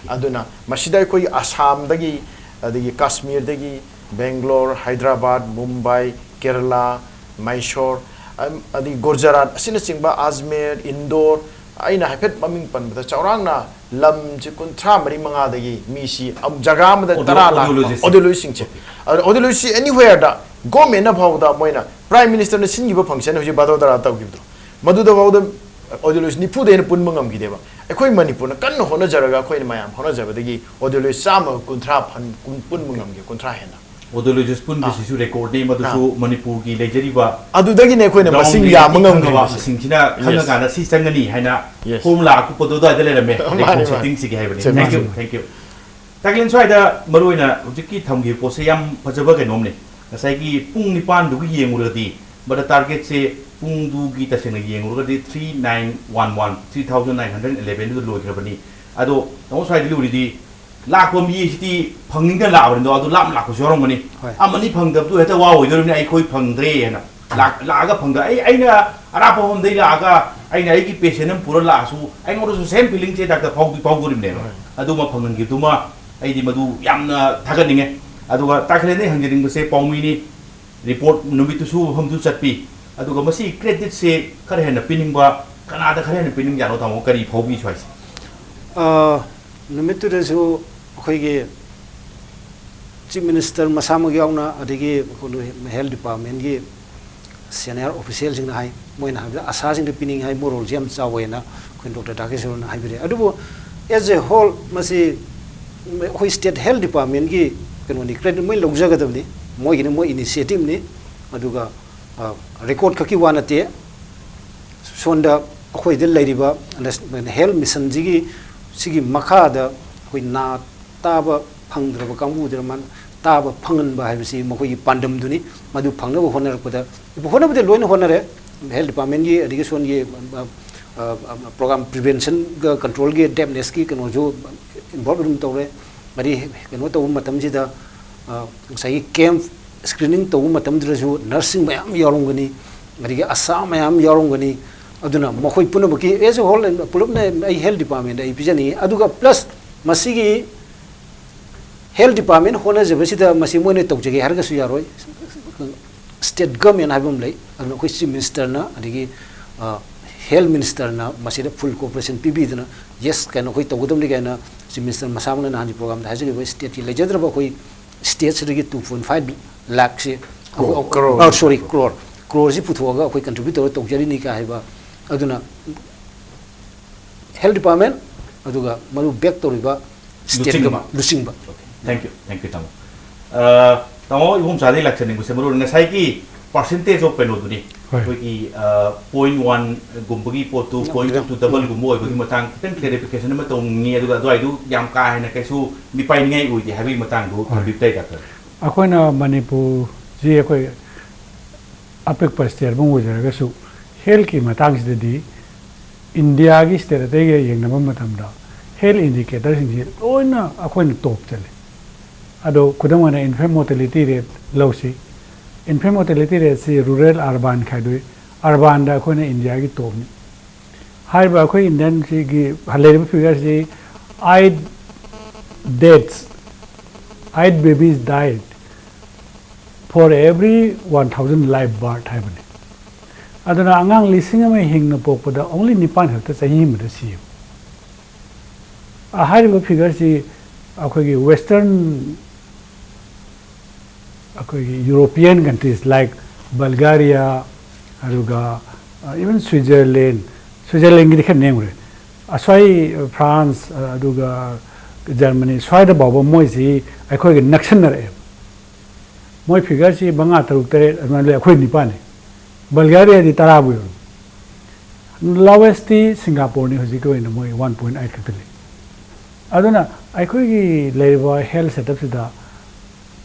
aduna masida khoi assam dagi adagi kashmir dagi bangalore hyderabad mumbai kerala mysore adi Gujarat asina chingba Ajmer Indore aina haifet maming pan bata chawrang na lam chi kun thra mari manga dagi mi si am jaga ma da tara la audiologist sing che audiologist anywhere da government na bhaw da moina prime minister na singi ba function hoji badodara taw gibdo madu da bhaw da audiologist ni pu de pun mangam gi deba ekhoi manipur na kan hona jaraga khoi mayam hona jaba dagi audiologist sama kun thra phan kun pun mangam gi kun thra hena ꯑꯣꯗꯣꯂꯣꯖꯤꯁ ꯄꯨꯟꯕꯁꯤꯁꯨ ꯔꯦꯀꯣꯔꯗꯅꯤ ꯃꯗꯨꯁꯨ ꯃꯅꯤꯄꯨꯔꯒꯤ ꯂꯩꯖꯔꯤꯕ ꯑꯗꯨꯗꯒꯤꯅꯦ ꯑꯩꯈꯣꯏꯅ ꯃꯁꯤꯡ ꯌꯥꯝꯕ ꯉꯝꯈꯤꯕꯁꯤ ꯃꯁꯤꯡꯁꯤꯅ ꯈꯪꯉꯀꯥꯟꯗ ꯁꯤ ꯆꯪꯒꯅꯤ ꯍꯥꯏꯅ Yes. ꯐꯣꯔꯃꯨꯂꯥ ꯑꯀꯨꯞꯄꯗꯣ ꯑꯗꯨꯋꯥꯏꯗ ꯂꯩꯔꯝꯃꯦ ꯔꯦꯀꯣꯔꯗ ꯁꯦꯠꯇꯤꯡꯁꯤꯒꯤ ꯍꯥꯏꯕꯅꯤ ꯊꯦꯡꯛ ꯌꯨ ꯇꯥꯛꯂꯦꯟ ꯁ꯭ꯋꯥꯏꯗ ꯃꯔꯨꯑꯣꯏꯅ ꯍꯧꯖꯤꯛꯀꯤ ꯊꯝꯈꯤꯕ ꯄꯣꯠꯁꯦ ꯌꯥꯝ ꯐꯖꯕ ꯀꯩꯅꯣꯝꯅꯤ ꯉꯁꯥꯏꯒꯤ ꯄꯨꯡ 9ꯗꯨꯒꯤ ꯌꯦꯡꯉꯨꯔꯒꯗꯤ ꯃꯗ ꯇꯥꯔꯒꯦꯠꯁꯦ ꯄꯨꯡꯗꯨꯒꯤ ꯇꯁꯦꯡꯅ ꯌꯦꯡꯉꯨꯔꯒꯗꯤ 3911 ꯗꯨ ꯂꯣꯏꯈ꯭ꯔꯕꯅꯤ ꯑꯗꯣ ꯇꯥꯃꯣ ꯁ꯭ꯋꯥꯏꯗ ꯂꯨꯔꯤꯗꯤ ꯂꯥꯛꯄ ꯃꯤꯁꯤꯗꯤ ꯐꯪꯅꯤꯡꯗꯅ ꯂꯥꯛꯑꯕꯅꯤꯗꯣ ꯑꯗꯨ ꯂꯥꯛꯄꯁꯨ ꯌꯥꯎꯔꯝꯒꯅꯤ ꯑꯃꯅꯤ ꯐꯪꯗꯕꯗꯨ ꯍꯦꯛꯇ ꯋꯥ ꯑꯣꯏꯗꯣꯔꯤꯕꯅꯤ ꯑꯩꯈꯣꯏ ꯐꯪꯗ꯭ꯔꯦ ꯍꯥꯏꯅ ꯂꯥꯛꯑꯒ ꯐꯪꯗ ꯑꯩꯅ ꯑꯔꯥꯞꯄ ꯃꯐꯝꯗꯩ ꯂꯥꯛꯑꯒ ꯑꯩꯅ ꯑꯩꯒꯤ ꯄꯦꯁꯦꯟ ꯑꯃ ꯄꯨꯔ ꯂꯥꯛꯑꯁꯨ ꯑꯩꯉꯣꯟꯗꯁꯨ ꯁꯦꯝ ꯐꯤꯂꯤꯡꯁꯦ ꯗꯥꯛꯇꯔ ꯐꯥꯎꯗꯣꯔꯤꯕꯅꯦꯕ ꯑꯗꯨꯃ ꯐꯪꯍꯟꯈꯤꯕꯗꯨꯃ ꯑꯩꯗꯤ ꯃꯗꯨ ꯌꯥꯝꯅ ꯊꯥꯒꯠꯅꯤꯡꯉꯦ ꯑꯗꯨꯒ ꯇꯥꯛꯂꯦꯟꯗꯩ ꯍꯪꯖꯅꯤꯡꯕꯁꯦ ꯄꯥꯎꯃꯤꯅꯤ ꯔꯤꯄꯣꯔꯠ ꯅꯨꯃꯤꯠꯇꯨꯁꯨ ꯃꯐꯝꯗꯨ ꯆꯠꯄꯤ ꯑꯗꯨꯒ ꯃꯁꯤ ꯀ꯭ꯔꯦꯗꯤꯠꯁꯦ ꯈꯔ ꯍꯦꯟꯅ ꯄꯤꯅꯤꯡꯕ ꯀꯅꯥꯗ ꯈꯔ ꯍꯦꯟꯅ ꯄꯤꯅꯤꯡꯖꯥꯅꯣ ꯇꯥꯃꯣ ꯀꯔꯤ ꯐꯥꯎꯕꯤ ꯁ꯭ꯋꯥꯏꯁꯦ ꯅꯨꯃꯤꯠꯇꯨꯗꯁꯨ ꯑꯩꯈꯣꯏꯒꯤ ꯆꯤꯞ ꯃꯤꯅꯤꯁꯇꯔ ꯃꯁꯥꯃꯛ ꯌꯥꯎꯅ ꯑꯗꯒꯤ ꯍꯦꯜꯊ ꯗꯤꯄꯥꯔꯠꯃꯦꯟꯒꯤ ꯁꯦꯅꯤꯌꯔ ꯑꯣꯐꯤꯁꯤꯌꯦꯜꯁꯤꯡꯅ ꯍꯥꯏ ꯃꯣꯏꯅ ꯍꯥꯏꯕꯗ ꯑꯁꯥꯁꯤꯡꯗ ꯄꯤꯅꯤꯡꯉꯤ ꯍꯥꯏ ꯃꯣꯔꯣꯜꯁꯤ ꯌꯥꯝ ꯆꯥꯎꯋꯦꯅ ꯑꯩꯈꯣꯏ ꯗꯣꯛꯇꯔ ꯙꯥꯀꯦꯁꯣꯔꯅ ꯍꯥꯏꯕꯤꯔꯛꯑꯦ ꯑꯗꯨꯕꯨ ꯑꯦꯖ ꯑꯦ ꯍꯣꯜ ꯃꯁꯤ ꯑꯩꯈꯣꯏ ꯁ꯭ꯇꯦꯠ ꯍꯦꯜꯊ ꯗꯤꯄꯥꯔꯠꯃꯦꯟꯒꯤ ꯀꯩꯅꯣꯅꯤ ꯀ꯭ꯔꯦꯗꯤꯠ ꯃꯣꯏ ꯂꯧꯖꯒꯗꯕꯅꯤ ꯃꯣꯏꯒꯤꯅꯤ ꯃꯣꯏ ꯏꯅꯤꯁꯤꯌꯦꯇꯤꯚꯅꯤ ꯑꯗꯨꯒ ꯔꯦꯀꯣꯔꯠ ꯈꯛꯀꯤ ꯋꯥ ꯅꯠꯇꯦ ꯁꯣꯟꯗ ꯑꯩꯈꯣꯏꯗ ꯂꯩꯔꯤꯕ ꯍꯦꯜꯊ ꯃꯤꯁꯟꯁꯤꯒꯤ ꯁꯤꯒꯤ ꯃꯈꯥꯗ ꯑꯩꯈꯣꯏ ꯅꯥ ꯇꯥꯕ ꯐꯪꯗ꯭ꯔꯕ ꯀꯥꯡꯕꯨꯗꯨꯅ ꯇꯥꯕ ꯐꯪꯍꯟꯕ ꯍꯥꯏꯕꯁꯤ ꯃꯈꯣꯏꯒꯤ ꯄꯥꯟꯗꯝꯗꯨꯅꯤ ꯃꯗꯨ ꯐꯪꯅꯕ ꯍꯣꯠꯅꯔꯛꯄꯗ ꯍꯣꯠꯅꯕꯗꯤ ꯂꯣꯏꯅ ꯍꯣꯠꯅꯔꯦ ꯍꯦꯜꯊ ꯗꯤꯄꯥꯔꯠꯃꯦꯟꯒꯤ ꯑꯗꯒꯤ ꯁꯣꯟꯒꯤ ꯄ꯭ꯔꯣꯒ꯭ꯔꯥꯝ ꯄ꯭ꯔꯤꯚꯦꯟꯁꯟꯒ ꯀꯟꯇ꯭ꯔꯣꯜꯒꯤ ꯗꯦꯞꯅꯦꯁꯀꯤ ꯀꯩꯅꯣꯁꯨ ꯏꯟꯚꯣꯜቭ ꯑꯗꯨꯝ ꯇꯧꯔꯦ ꯃꯔꯤ ꯀꯩꯅꯣ ꯇꯧꯕ ꯃꯇꯝꯁꯤꯗ ꯉꯁꯥꯏꯒꯤ ꯀꯦꯝꯞ ꯁ꯭ꯀ꯭ꯔꯤꯅꯤꯡ ꯇꯧꯕ ꯃꯇꯝꯗꯨꯗꯁꯨ ꯅꯔꯁꯁꯤꯡ ꯃꯌꯥꯝ ꯌꯥꯎꯔꯝꯒꯅꯤ ꯑꯗꯒꯤ ꯑꯁꯥ ꯃꯌꯥꯝ ꯌꯥꯎꯔꯝꯒꯅꯤ ꯑꯗꯨꯅ ꯃꯈꯣꯏ ꯄꯨꯝꯅꯃꯛꯀꯤ ꯑꯦꯖ ꯑꯦ ꯍꯣꯜ ꯄꯨꯂꯞꯅ ꯑꯩ ꯍꯦꯜꯊ ꯗꯤꯄꯥꯔꯠꯃꯦꯟꯗ ꯑꯩ ꯄꯤꯖꯅꯤꯡꯉꯤ ꯑꯗꯨꯒ ꯄ꯭ꯂꯁ ꯃꯁꯤꯒꯤ ꯍꯦꯜꯊ ꯗꯤꯄꯥꯔꯠꯃꯦꯟ ꯍꯣꯠꯅꯖꯕꯁꯤꯗ ꯃꯁꯤ ꯃꯣꯏꯅ ꯇꯧꯖꯒꯦ ꯍꯥꯏꯔꯒꯁꯨ ꯌꯥꯔꯣꯏ ꯁ꯭ꯇꯦꯠ ꯒꯚꯔꯟꯃꯦꯟ ꯍꯥꯏꯕ ꯑꯃ ꯂꯩ ꯑꯗꯨꯅ ꯑꯩꯈꯣꯏ ꯆꯤꯐ ꯃꯤꯅꯤꯁꯇꯔꯅ ꯑꯗꯒꯤ ꯍꯦꯜꯊ ꯃꯤꯅꯤꯁꯇꯔꯅ ꯃꯁꯤꯗ ꯐꯨꯜ ꯀꯣꯑꯣꯄꯔꯦꯁꯟ ꯄꯤꯕꯤꯗꯅ ꯌꯦꯁ ꯀꯩꯅꯣ ꯑꯩꯈꯣꯏ ꯇꯧꯒꯗꯕꯅꯤ ꯀꯥꯏꯅ ꯆꯤꯐ ꯃꯤꯅꯤꯁꯇꯔ ꯃꯁꯥꯃꯛꯅ ꯅꯍꯥꯟꯒꯤ ꯄ꯭ꯔꯣꯒ꯭ꯔꯥꯝꯗ ꯍꯥꯏꯖꯈꯤꯕ ꯁ꯭ꯇꯦꯠꯀꯤ ꯂꯩꯖꯗ꯭ꯔꯕ ꯑꯩꯈꯣꯏ ꯁ꯭ꯇꯦꯠꯁꯤꯗꯒꯤ 2.5 ꯂꯥꯛꯁꯤ ꯁꯣꯔꯤ ꯀ꯭ꯔꯣꯔꯁꯤ ꯄꯨꯊꯣꯛꯑꯒ ꯑꯩꯈꯣꯏ ꯀꯟꯇ꯭ꯔꯤꯕ꯭ꯌꯨꯠ ꯇꯧꯔ ꯇꯧꯖꯔꯤꯅꯤ ꯀꯥ ꯍꯥꯏꯕ ꯑꯗꯨꯅ ꯍꯦꯜꯊ ꯗꯤꯄꯥꯔꯠꯃꯦꯟ ꯑꯗꯨꯒ ꯃꯗꯨ ꯕꯦꯛ ꯇꯧꯔꯤꯕ ꯁ꯭ꯇꯦꯠ ꯂꯨꯆꯤꯡꯕ ꯊꯦꯡꯛ ꯌꯨ ꯇꯥꯃꯣ ꯇꯥꯃꯣ ꯏꯕꯣꯝ ꯆꯥꯗꯩ ꯂꯥꯛꯆꯅꯤꯡꯕꯁꯦ ꯃꯔꯨꯑꯣꯏꯅ ꯉꯁꯥꯏꯒꯤ ꯄꯥꯔꯁꯦꯟꯇꯦꯖ ꯑꯣꯐ ꯀꯩꯅꯣꯗꯨꯅꯤ ꯑꯩꯈꯣꯏꯒꯤ 0.1 ꯒꯨꯝꯕꯒꯤ ꯄꯣꯠꯇꯨ 0.2 ꯗꯕꯜꯒꯨꯝꯕ ꯑꯣꯏꯕꯒꯤ ꯃꯇꯥꯡ ꯈꯤꯇꯪ ꯀ꯭ꯂꯦꯔꯤꯐꯤꯀꯦꯁꯟ ꯑꯃ ꯇꯧꯅꯤꯡꯉꯤ ꯑꯗꯨꯒ ꯑꯗꯨꯋꯥꯏꯗꯨ ꯌꯥꯝ ꯀꯥ ꯍꯦꯟꯅ ꯀꯩꯁꯨ ꯃꯤꯄꯥꯏꯅꯤꯡꯉꯥꯏ ꯑꯣꯏꯗꯦ ꯍꯥꯏꯕꯒꯤ ꯃꯇꯥꯡꯗꯨ ꯊꯝꯕꯤꯕ ꯗꯥꯛꯇꯔ ꯑꯩꯈꯣꯏꯅ ꯃꯅꯤꯄꯨꯔꯁꯤ ꯑꯩꯈꯣꯏ ꯑꯄꯤꯛꯄ ꯁ꯭ꯇꯦꯠ ꯑꯃ ꯑꯣꯏꯖꯔꯒꯁꯨ ꯍꯦꯜꯊꯀꯤ ꯃꯇꯥꯡꯁꯤꯗꯗꯤ ꯏꯟꯗꯤꯌꯥꯒꯤ ꯁ꯭ꯇꯦꯠ ꯑꯇꯩꯒ ꯌꯦꯡꯅꯕ ꯃꯇꯝꯗ ꯍꯦꯜꯊ ꯏꯟꯗꯤꯀꯦꯇꯔꯁꯤꯡꯁꯤ ꯂꯣꯏꯅ ꯑꯩꯈꯣꯏꯅ ꯇꯣꯞ ꯆꯠꯂꯤ ꯑꯗꯣ ꯈꯨꯗꯝ ꯑꯣꯏꯅ ꯏꯟꯐꯦꯟ ꯃꯣꯔꯇꯦꯂꯤꯇꯤ ꯔꯦꯠ ꯂꯧꯁꯤ ꯏꯟꯐꯦꯟ ꯃꯣꯔꯇꯦꯂꯤꯇꯤ ꯔꯦꯠꯁꯤ ꯔꯨꯔꯦꯜ ꯑꯔꯕꯥꯟ ꯈꯥꯏꯗꯣꯛꯏ ꯑꯔꯕꯥꯟꯗ ꯑꯩꯈꯣꯏꯅ ꯏꯟꯗꯤꯌꯥꯒꯤ ꯇꯣꯞꯅꯤ ꯍꯥꯏꯔꯤꯕ ꯑꯩꯈꯣꯏ ꯏꯟꯗꯤꯌꯟꯁꯤꯒꯤ ꯂꯩꯔꯤꯕ ꯐꯤꯒꯔꯁꯤ 8 deaths 8 babies died for every 1000 live birth ꯍꯥꯏꯕꯅꯤ ꯑꯗꯨꯅ ꯑꯉꯥꯡ 1,000 ꯍꯤꯡꯅ ꯄꯣꯛꯄꯗ ꯑꯣꯡꯂꯤ 9 ꯈꯛꯇ ꯆꯍꯤ ꯑꯃꯗ ꯁꯤꯌꯦ ꯍꯥꯏꯔꯤꯕ ꯐꯤꯒꯔꯁꯤ ꯑꯩꯈꯣꯏꯒꯤ ꯋꯦꯁꯇꯔꯟ ꯑꯩꯈꯣꯏꯒꯤ ꯌꯨꯔꯣꯄꯤꯌꯟ ꯀꯟꯇ꯭ꯔꯤꯁ ꯂꯥꯏꯛ ꯕꯜꯒꯥꯔꯤꯌꯥ ꯑꯗꯨꯒ ꯏꯚꯟ ꯁ꯭ꯋꯤꯖꯔꯂꯦꯟꯒꯤꯗꯤ ꯈꯔ ꯅꯦꯝꯈ꯭ꯔꯦ ꯑꯁ꯭ꯋꯥꯏ ꯐ꯭ꯔꯥꯟꯁ ꯑꯗꯨꯒ ꯖꯔꯃꯅꯤ ꯁ꯭ꯋꯥꯏꯗ ꯐꯥꯎꯕ ꯃꯣꯏꯁꯤ ꯑꯩꯈꯣꯏꯒ ꯅꯛꯁꯟꯅꯔꯛꯑꯦꯕ ꯃꯣꯏ ꯐꯤꯒꯔꯁꯤ 5 6 7 ꯑꯗꯨꯃꯥꯏꯅ ꯂꯩ ꯑꯩꯈꯣꯏ 9ꯅꯤ ꯕꯜꯒꯥꯔꯤꯌꯥꯗꯤ 10ꯕꯨ ꯌꯧꯔꯝ ꯂꯣꯋꯦꯁꯇꯤ ꯁꯤꯡꯒꯥꯄꯨꯔꯅꯤ ꯍꯧꯖꯤꯛꯀꯤ ꯑꯣꯏꯅ ꯃꯣꯏ 1.8 ꯈꯛꯇ ꯂꯩ ꯑꯗꯨꯅ ꯑꯩꯈꯣꯏꯒꯤ ꯂꯩꯔꯤꯕ ꯍꯦꯜꯊ ꯁꯦꯇꯞꯁꯤꯗ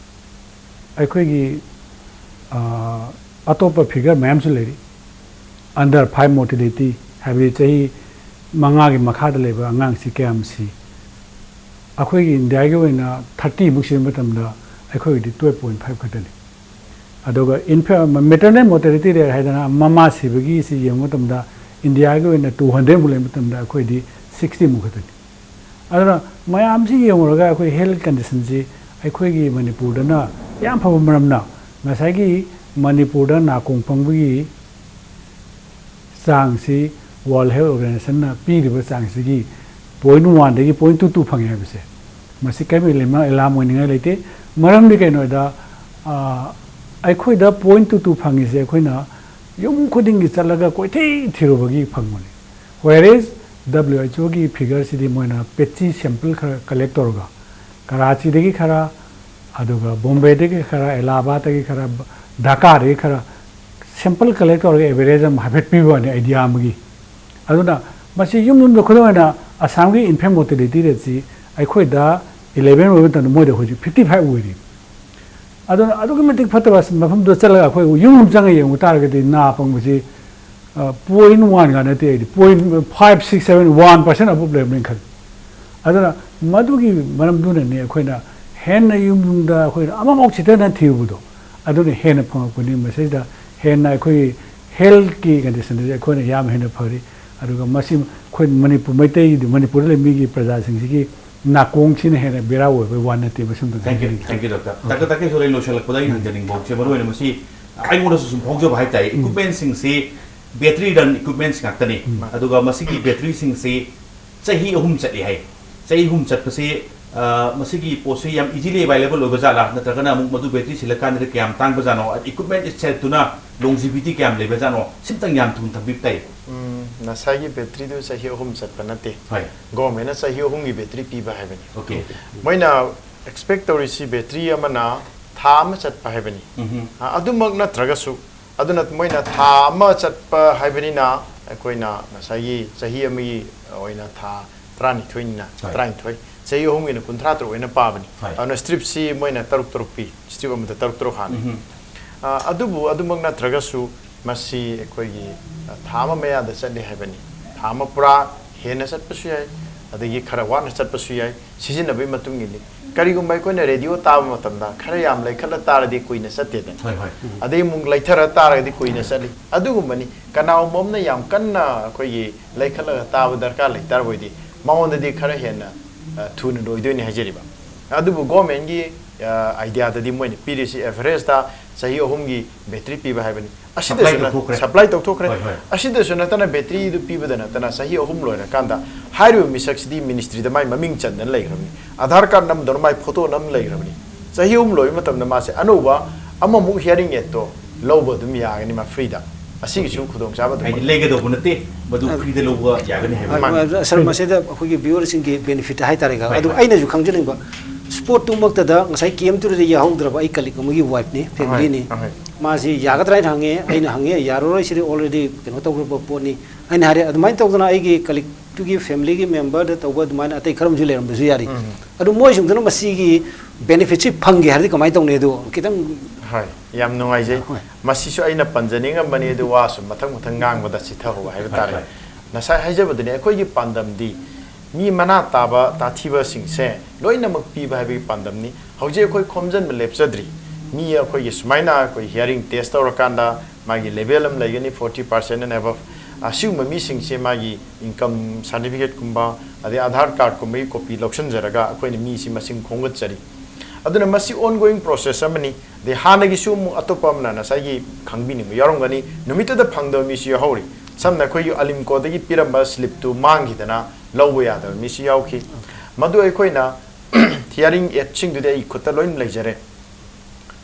ꯑꯩꯈꯣꯏꯒꯤ ꯑꯇꯣꯞꯄ ꯐꯤꯒꯔ ꯃꯌꯥꯝꯁꯨ ꯂꯩꯔꯤ ꯑꯟꯗꯔ 5 ꯃꯣꯔꯇꯦꯂꯤꯇꯤ ꯍꯥꯏꯕꯗꯤ ꯆꯍꯤ 5ꯒꯤ ꯃꯈꯥꯗ ꯂꯩꯕ ꯑꯉꯥꯡꯁꯤ ꯀꯌꯥꯝ ꯁꯤ ꯑꯩꯈꯣꯏꯒꯤ ꯏꯟꯗꯤꯌꯥꯒꯤ ꯑꯣꯏꯅ 30 ꯁꯤꯕ ꯃꯇꯝꯗ ꯑꯩꯈꯣꯏꯒꯤꯗꯤ 12.5 ꯈꯛꯇꯅꯤ ꯑꯗꯨꯒ ꯃꯦꯇꯔꯅꯦꯜ ꯃꯣꯔꯇꯦꯂꯤꯇꯤ ꯔꯦꯠ ꯍꯥꯏꯗꯅ ꯃꯃꯥ ꯁꯤꯕꯒꯤꯁꯤ ꯌꯦꯡꯕ ꯃꯇꯝꯗ ꯏꯟꯗꯤꯌꯥꯒꯤ ꯑꯣꯏꯅ 200 ꯂꯩꯕ ꯃꯇꯝꯗ ꯑꯩꯈꯣꯏꯗꯤ 60 ꯈꯛꯇꯅꯤ ꯑꯗꯨꯅ ꯃꯌꯥꯝꯁꯤ ꯌꯦꯡꯉꯨꯔꯒ ꯑꯩꯈꯣꯏ ꯍꯦꯜꯊ ꯀꯟꯗꯤꯁꯟꯁꯤ ꯑꯩꯈꯣꯏꯒꯤ ꯃꯅꯤꯄꯨꯔꯗꯅ ꯌꯥꯝ ꯐꯕ ꯃꯔꯝꯅ ꯉꯁꯥꯏꯒꯤ ꯃꯅꯤꯄꯨꯔꯗ ꯅꯥꯀꯣꯡ ꯄꯪꯕꯒꯤ ꯆꯥꯡꯁꯤ ꯋꯥꯔꯜ ꯍꯦꯜꯊ ꯑꯣꯔꯒꯅꯥꯏꯖꯦꯁꯟꯅ ꯄꯤꯔꯤꯕ ꯆꯥꯡꯁꯤꯒꯤ 0.1 0.22 ꯐꯪꯉꯦ ꯍꯥꯏꯕꯁꯦ ꯃꯁꯤ ꯀꯔꯤꯝ ꯑꯦꯂꯥꯝ ꯑꯣꯏꯅꯤꯡꯉꯥꯏ ꯂꯩꯇꯦ ꯃꯔꯝꯗꯤ ꯀꯩꯅꯣꯗ ꯑꯩꯈꯣꯏꯗ 0.22 ꯐꯪꯉꯤꯁꯦ ꯑꯩꯈꯣꯏꯅ ꯌꯨꯝ ꯈꯨꯗꯤꯡꯒꯤ ꯆꯠꯂꯒ ꯀꯣꯏꯊꯤ ꯊꯤꯔꯨꯕꯒꯤ ꯐꯪꯕꯅꯤ ꯋꯦꯔꯦꯖ WHOꯒꯤ ꯐꯤꯒꯔꯁꯤꯗꯤ ꯃꯣꯏꯅ ꯄꯦꯆꯤ ꯁꯦꯝꯄꯜ ꯈꯔ ꯀꯂꯦꯛ ꯇꯧꯔꯒ ꯀꯔꯥꯆꯤꯗꯒꯤ ꯈꯔ aduga Bombay de khara Allahabad de khara Dhaka de khara sample collect or average am habit people ne idea amgi aduna masi yum no khodo na Assam gi infant mortality de si ai khoi da 11 over tan mo de hoji 55 wori aduna aduga fata bas mafam do chala khoi yum jang ye mu tar ga de na pang ji 0.1 ga na te 0.5671% of problem khal aduna madugi manam du ne khoi na hen na yum da khoi ama mok chita na thiu do aduna hen na phang ko ni message da hen na khoi health ki condition de khoi na yam hen na phari aduga masim khoi manipur mai te manipur le mi gi praja sing gi na kong chin hen na bera wo be wan na te basum da thank you doctor tak so lo shalak podai han janing bok che maru ne masi ai mo da su phok jo bhai tai equipment sing se battery dan equipment sing ta ni aduga masi gi battery sing se chahi ahum chali hai chahi hum chat pase masi gi pose yam easily available over jala na tragana mu madu battery silakan re kyam tang bajano equipment itself tuna longevity kyam le bajano simtang yam thun thabip tai na sagi battery do sahi ahum chat panate government na sahi ahum gi battery pi ba habani okay moina expect to receive battery amana tha ma chat pa habani adumak na tragasu aduna moina tha ma chat pa habani na koina na sagi sahi ami oina tha trani thoina trani thoi sahi ahum gi na kunthra tro oina pa bani ana strip si moina taruk pi strip amata taruk han adubu adumak na tragasu masi koi gi thama maya da chali habani thama pura hena chat pasu yai adagi khara wa na chat pasu yai sijin na bai matung ni kari gum bai ko na radio ta ma tam da khara yam lai khala tar di koi na satte da adai mung lai thara tar di koi na sali adu gum bani kanao mom na yam kanna koi gi lai khala ta ba dar ka lai tar boi di maon di khara hena thun doi doi ni hajeri ba adu bu government gi idea da di moi ni pdc average da sahi ahum gi battery pi ba habani supply to thokre asida suna tana battery du piba dana tana sahi ahum loina kanda hairu misak di ministry da mai maming chandan lai grabni aadhar card nam dor mai photo nam lai grabni sahi ahum loi matam na ma se anuba ama mu hearing et to lobo dum ya ni ma free da asigi chu khudong chaba ai lege do bunate madu free de lobo ya ga ni ha sir ma se da khoi viewer sing ge benefit hai tare ga adu aina ju khangjeling ba sport tu mak da ngasai kem tu de ya hong dra ba ai kalik mu gi wife ni family ni मासी यागद्राय थांगे आइना हंगे यारोय सिरि already केनो तौग्र pony आइना हारे अदमाइन तौदना आइगी collective की family की member the तौब अदमाइन अतै खरम जु लेरम बसु यारी अदु मोय सुंदन मसी की बेनिफिट सि फंगे हारदि कमाय तौने दो कितंग हाय याम नुंगाइ जे मसी सु आइना पंजनिंग बनी दु वासु मथंग मथंग गांग बदा सिथा हो हाय तारे नसा हाइजे बदने अखोय की पांदम दी मी मना ताबा ताथिबा सिंगसे लोइना मक पीबा हाबि पांदम नि हौजे अखोय खोमजन लेपचद्री मी अखोय स्माइना अखोय हियरिंग टेस्ट तौरकांदा मागी लेवल अम लैगनी 40% एंड अबव असिउ मी सिंगसे मागी इनकम सर्टिफिकेट कुंबा अदे आधार कार्ड कुंबई कॉपी लॉक्शन जरगा अखोय मी सि मसिंग खोंगत चरी अदुना मसी ऑनगोइंग प्रोसेस अमनी दे हानगी सु मु अतोपमना नसागी खंगबिनि यारोंगनी नुमित द फंगद मी सि हौरी समना अखोय अलिम को दगी पिरंबा स्लिप टू मांगी दना लौबो याद मी सि याउखी मदु अखोयना हियरिंग एटसिंग दुदे खुता लोइन लैजरे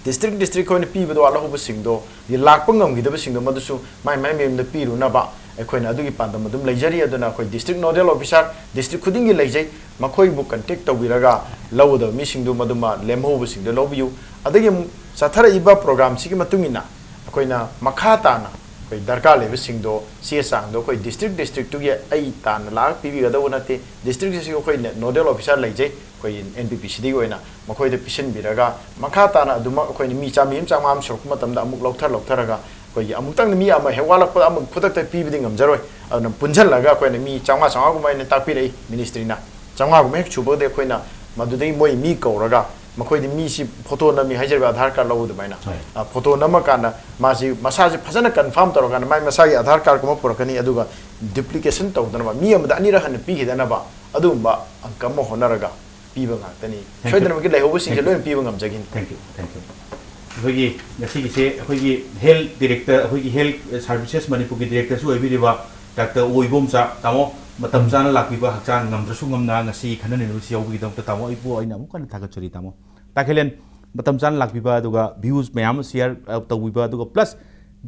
district ko ni pi bado ala hobo singdo ye lakpang ngam gidaba singdo madusu mai mem da piru na ba ekoi na adugi pandam madum leijari aduna koi district nodal officer district khuding gi leijai makoi bu contact tawiraga lawdo mi singdo maduma lemho bu singdo lobiu adagi sathara iba program sigi matungina ekoi na makha ta na koi darka lebe singdo csang do koi district tu ge ai tan la pi bi gada wonate district si koi nodal officer leijai koi NPPCD goina makoi de pishin biraga makha ta na aduma koi mi cha mi chang am shok matam da amuk loktharaga koi amuk tang mi ama hewalak pa amuk khudak ta pi biding amjaroi aduna punjal laga koi mi changwa gu mai ne takpi rei ministry na changwa gu mek chubo de koi na madudei moi mi kauraga makoi de mi si photo na mi hajer aadhar card lawu de mai na photo na ma kana ma si masa ji phajana confirm toroga na mai masa gi aadhar card ko ma purakani aduga duplication tawdana ba mi amda ani ra han pi hidana ba adumba angkam mo honaraga piba ngakani soidana magi lai hobo singje loin piba ngamjagin thank you hogi ngasi gi se hogi health director hogi health services manipur gi director su oibi riba dr oibom cha tamo matam jana lakbiba hakchang ngamdrasu ngamna ngasi khanani ru si yogi dam ta tamo ipu aina mu kan thaga chori tamo takhelen matam jana lakbiba aduga views mayam share tawbiba aduga plus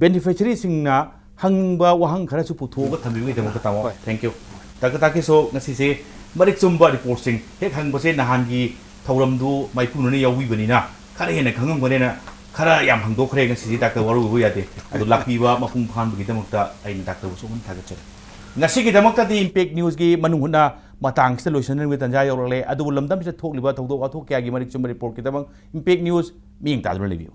beneficiary singna hangba wahang khara su putho ga thambi dam ta tamo thank you tak so ngasi se marik chumba report sing hek hang bose nahan gi ꯊꯧꯔꯝꯗꯨ ꯃꯥꯏꯄꯨꯅꯅ ꯌꯥꯎꯕꯤꯕꯅꯤꯅ ꯈꯔ ꯍꯦꯟꯅ ꯈꯪꯉꯝꯒꯅꯦꯅ ꯈꯔ ꯌꯥꯝ ꯍꯪꯗꯣꯛꯈ꯭ꯔꯦ ꯉꯁꯤꯗꯤ doctor ꯋꯥꯔꯨꯕ ꯌꯥꯗꯦ ꯑꯗꯨ ꯂꯥꯛꯄꯤꯕ ꯃꯄꯨꯡ ꯐꯥꯍꯟꯕꯒꯤꯗꯃꯛꯇ ꯑꯩꯅ ꯗꯥꯛꯇꯔꯕꯨꯁꯨ ꯑꯃꯨꯛ ꯊꯥꯒꯠꯆꯔꯤ ꯉꯁꯤꯒꯤꯗꯃꯛꯇꯗꯤ ꯏꯝꯄꯦꯛ ꯅ꯭ꯌꯨꯁꯀꯤ ꯃꯅꯨꯡ ꯃꯇꯥꯡꯁꯤꯗ ꯂꯣꯏꯁꯤꯟꯅꯕꯒꯤ ꯇꯥꯟꯖꯥ ꯌꯧꯔꯛꯂꯦ ꯑꯗꯨꯕꯨ ꯂꯝꯗꯝꯁꯤꯗ ꯊꯣꯛꯂꯤꯕ ꯊꯧꯗꯣꯛ ꯋꯥꯊꯣꯛ ꯀꯌꯥꯒꯤ ꯃꯔꯤꯛ ꯆꯨꯝꯕ ꯔꯤꯄꯣꯔꯠꯀꯤꯗꯃꯛ ꯏꯝꯄꯦꯛ ꯅ꯭ꯌꯨꯁ ꯃꯤꯠꯌꯦꯡ ꯇꯥꯗꯨꯅ ꯂꯩꯕꯤꯌꯨ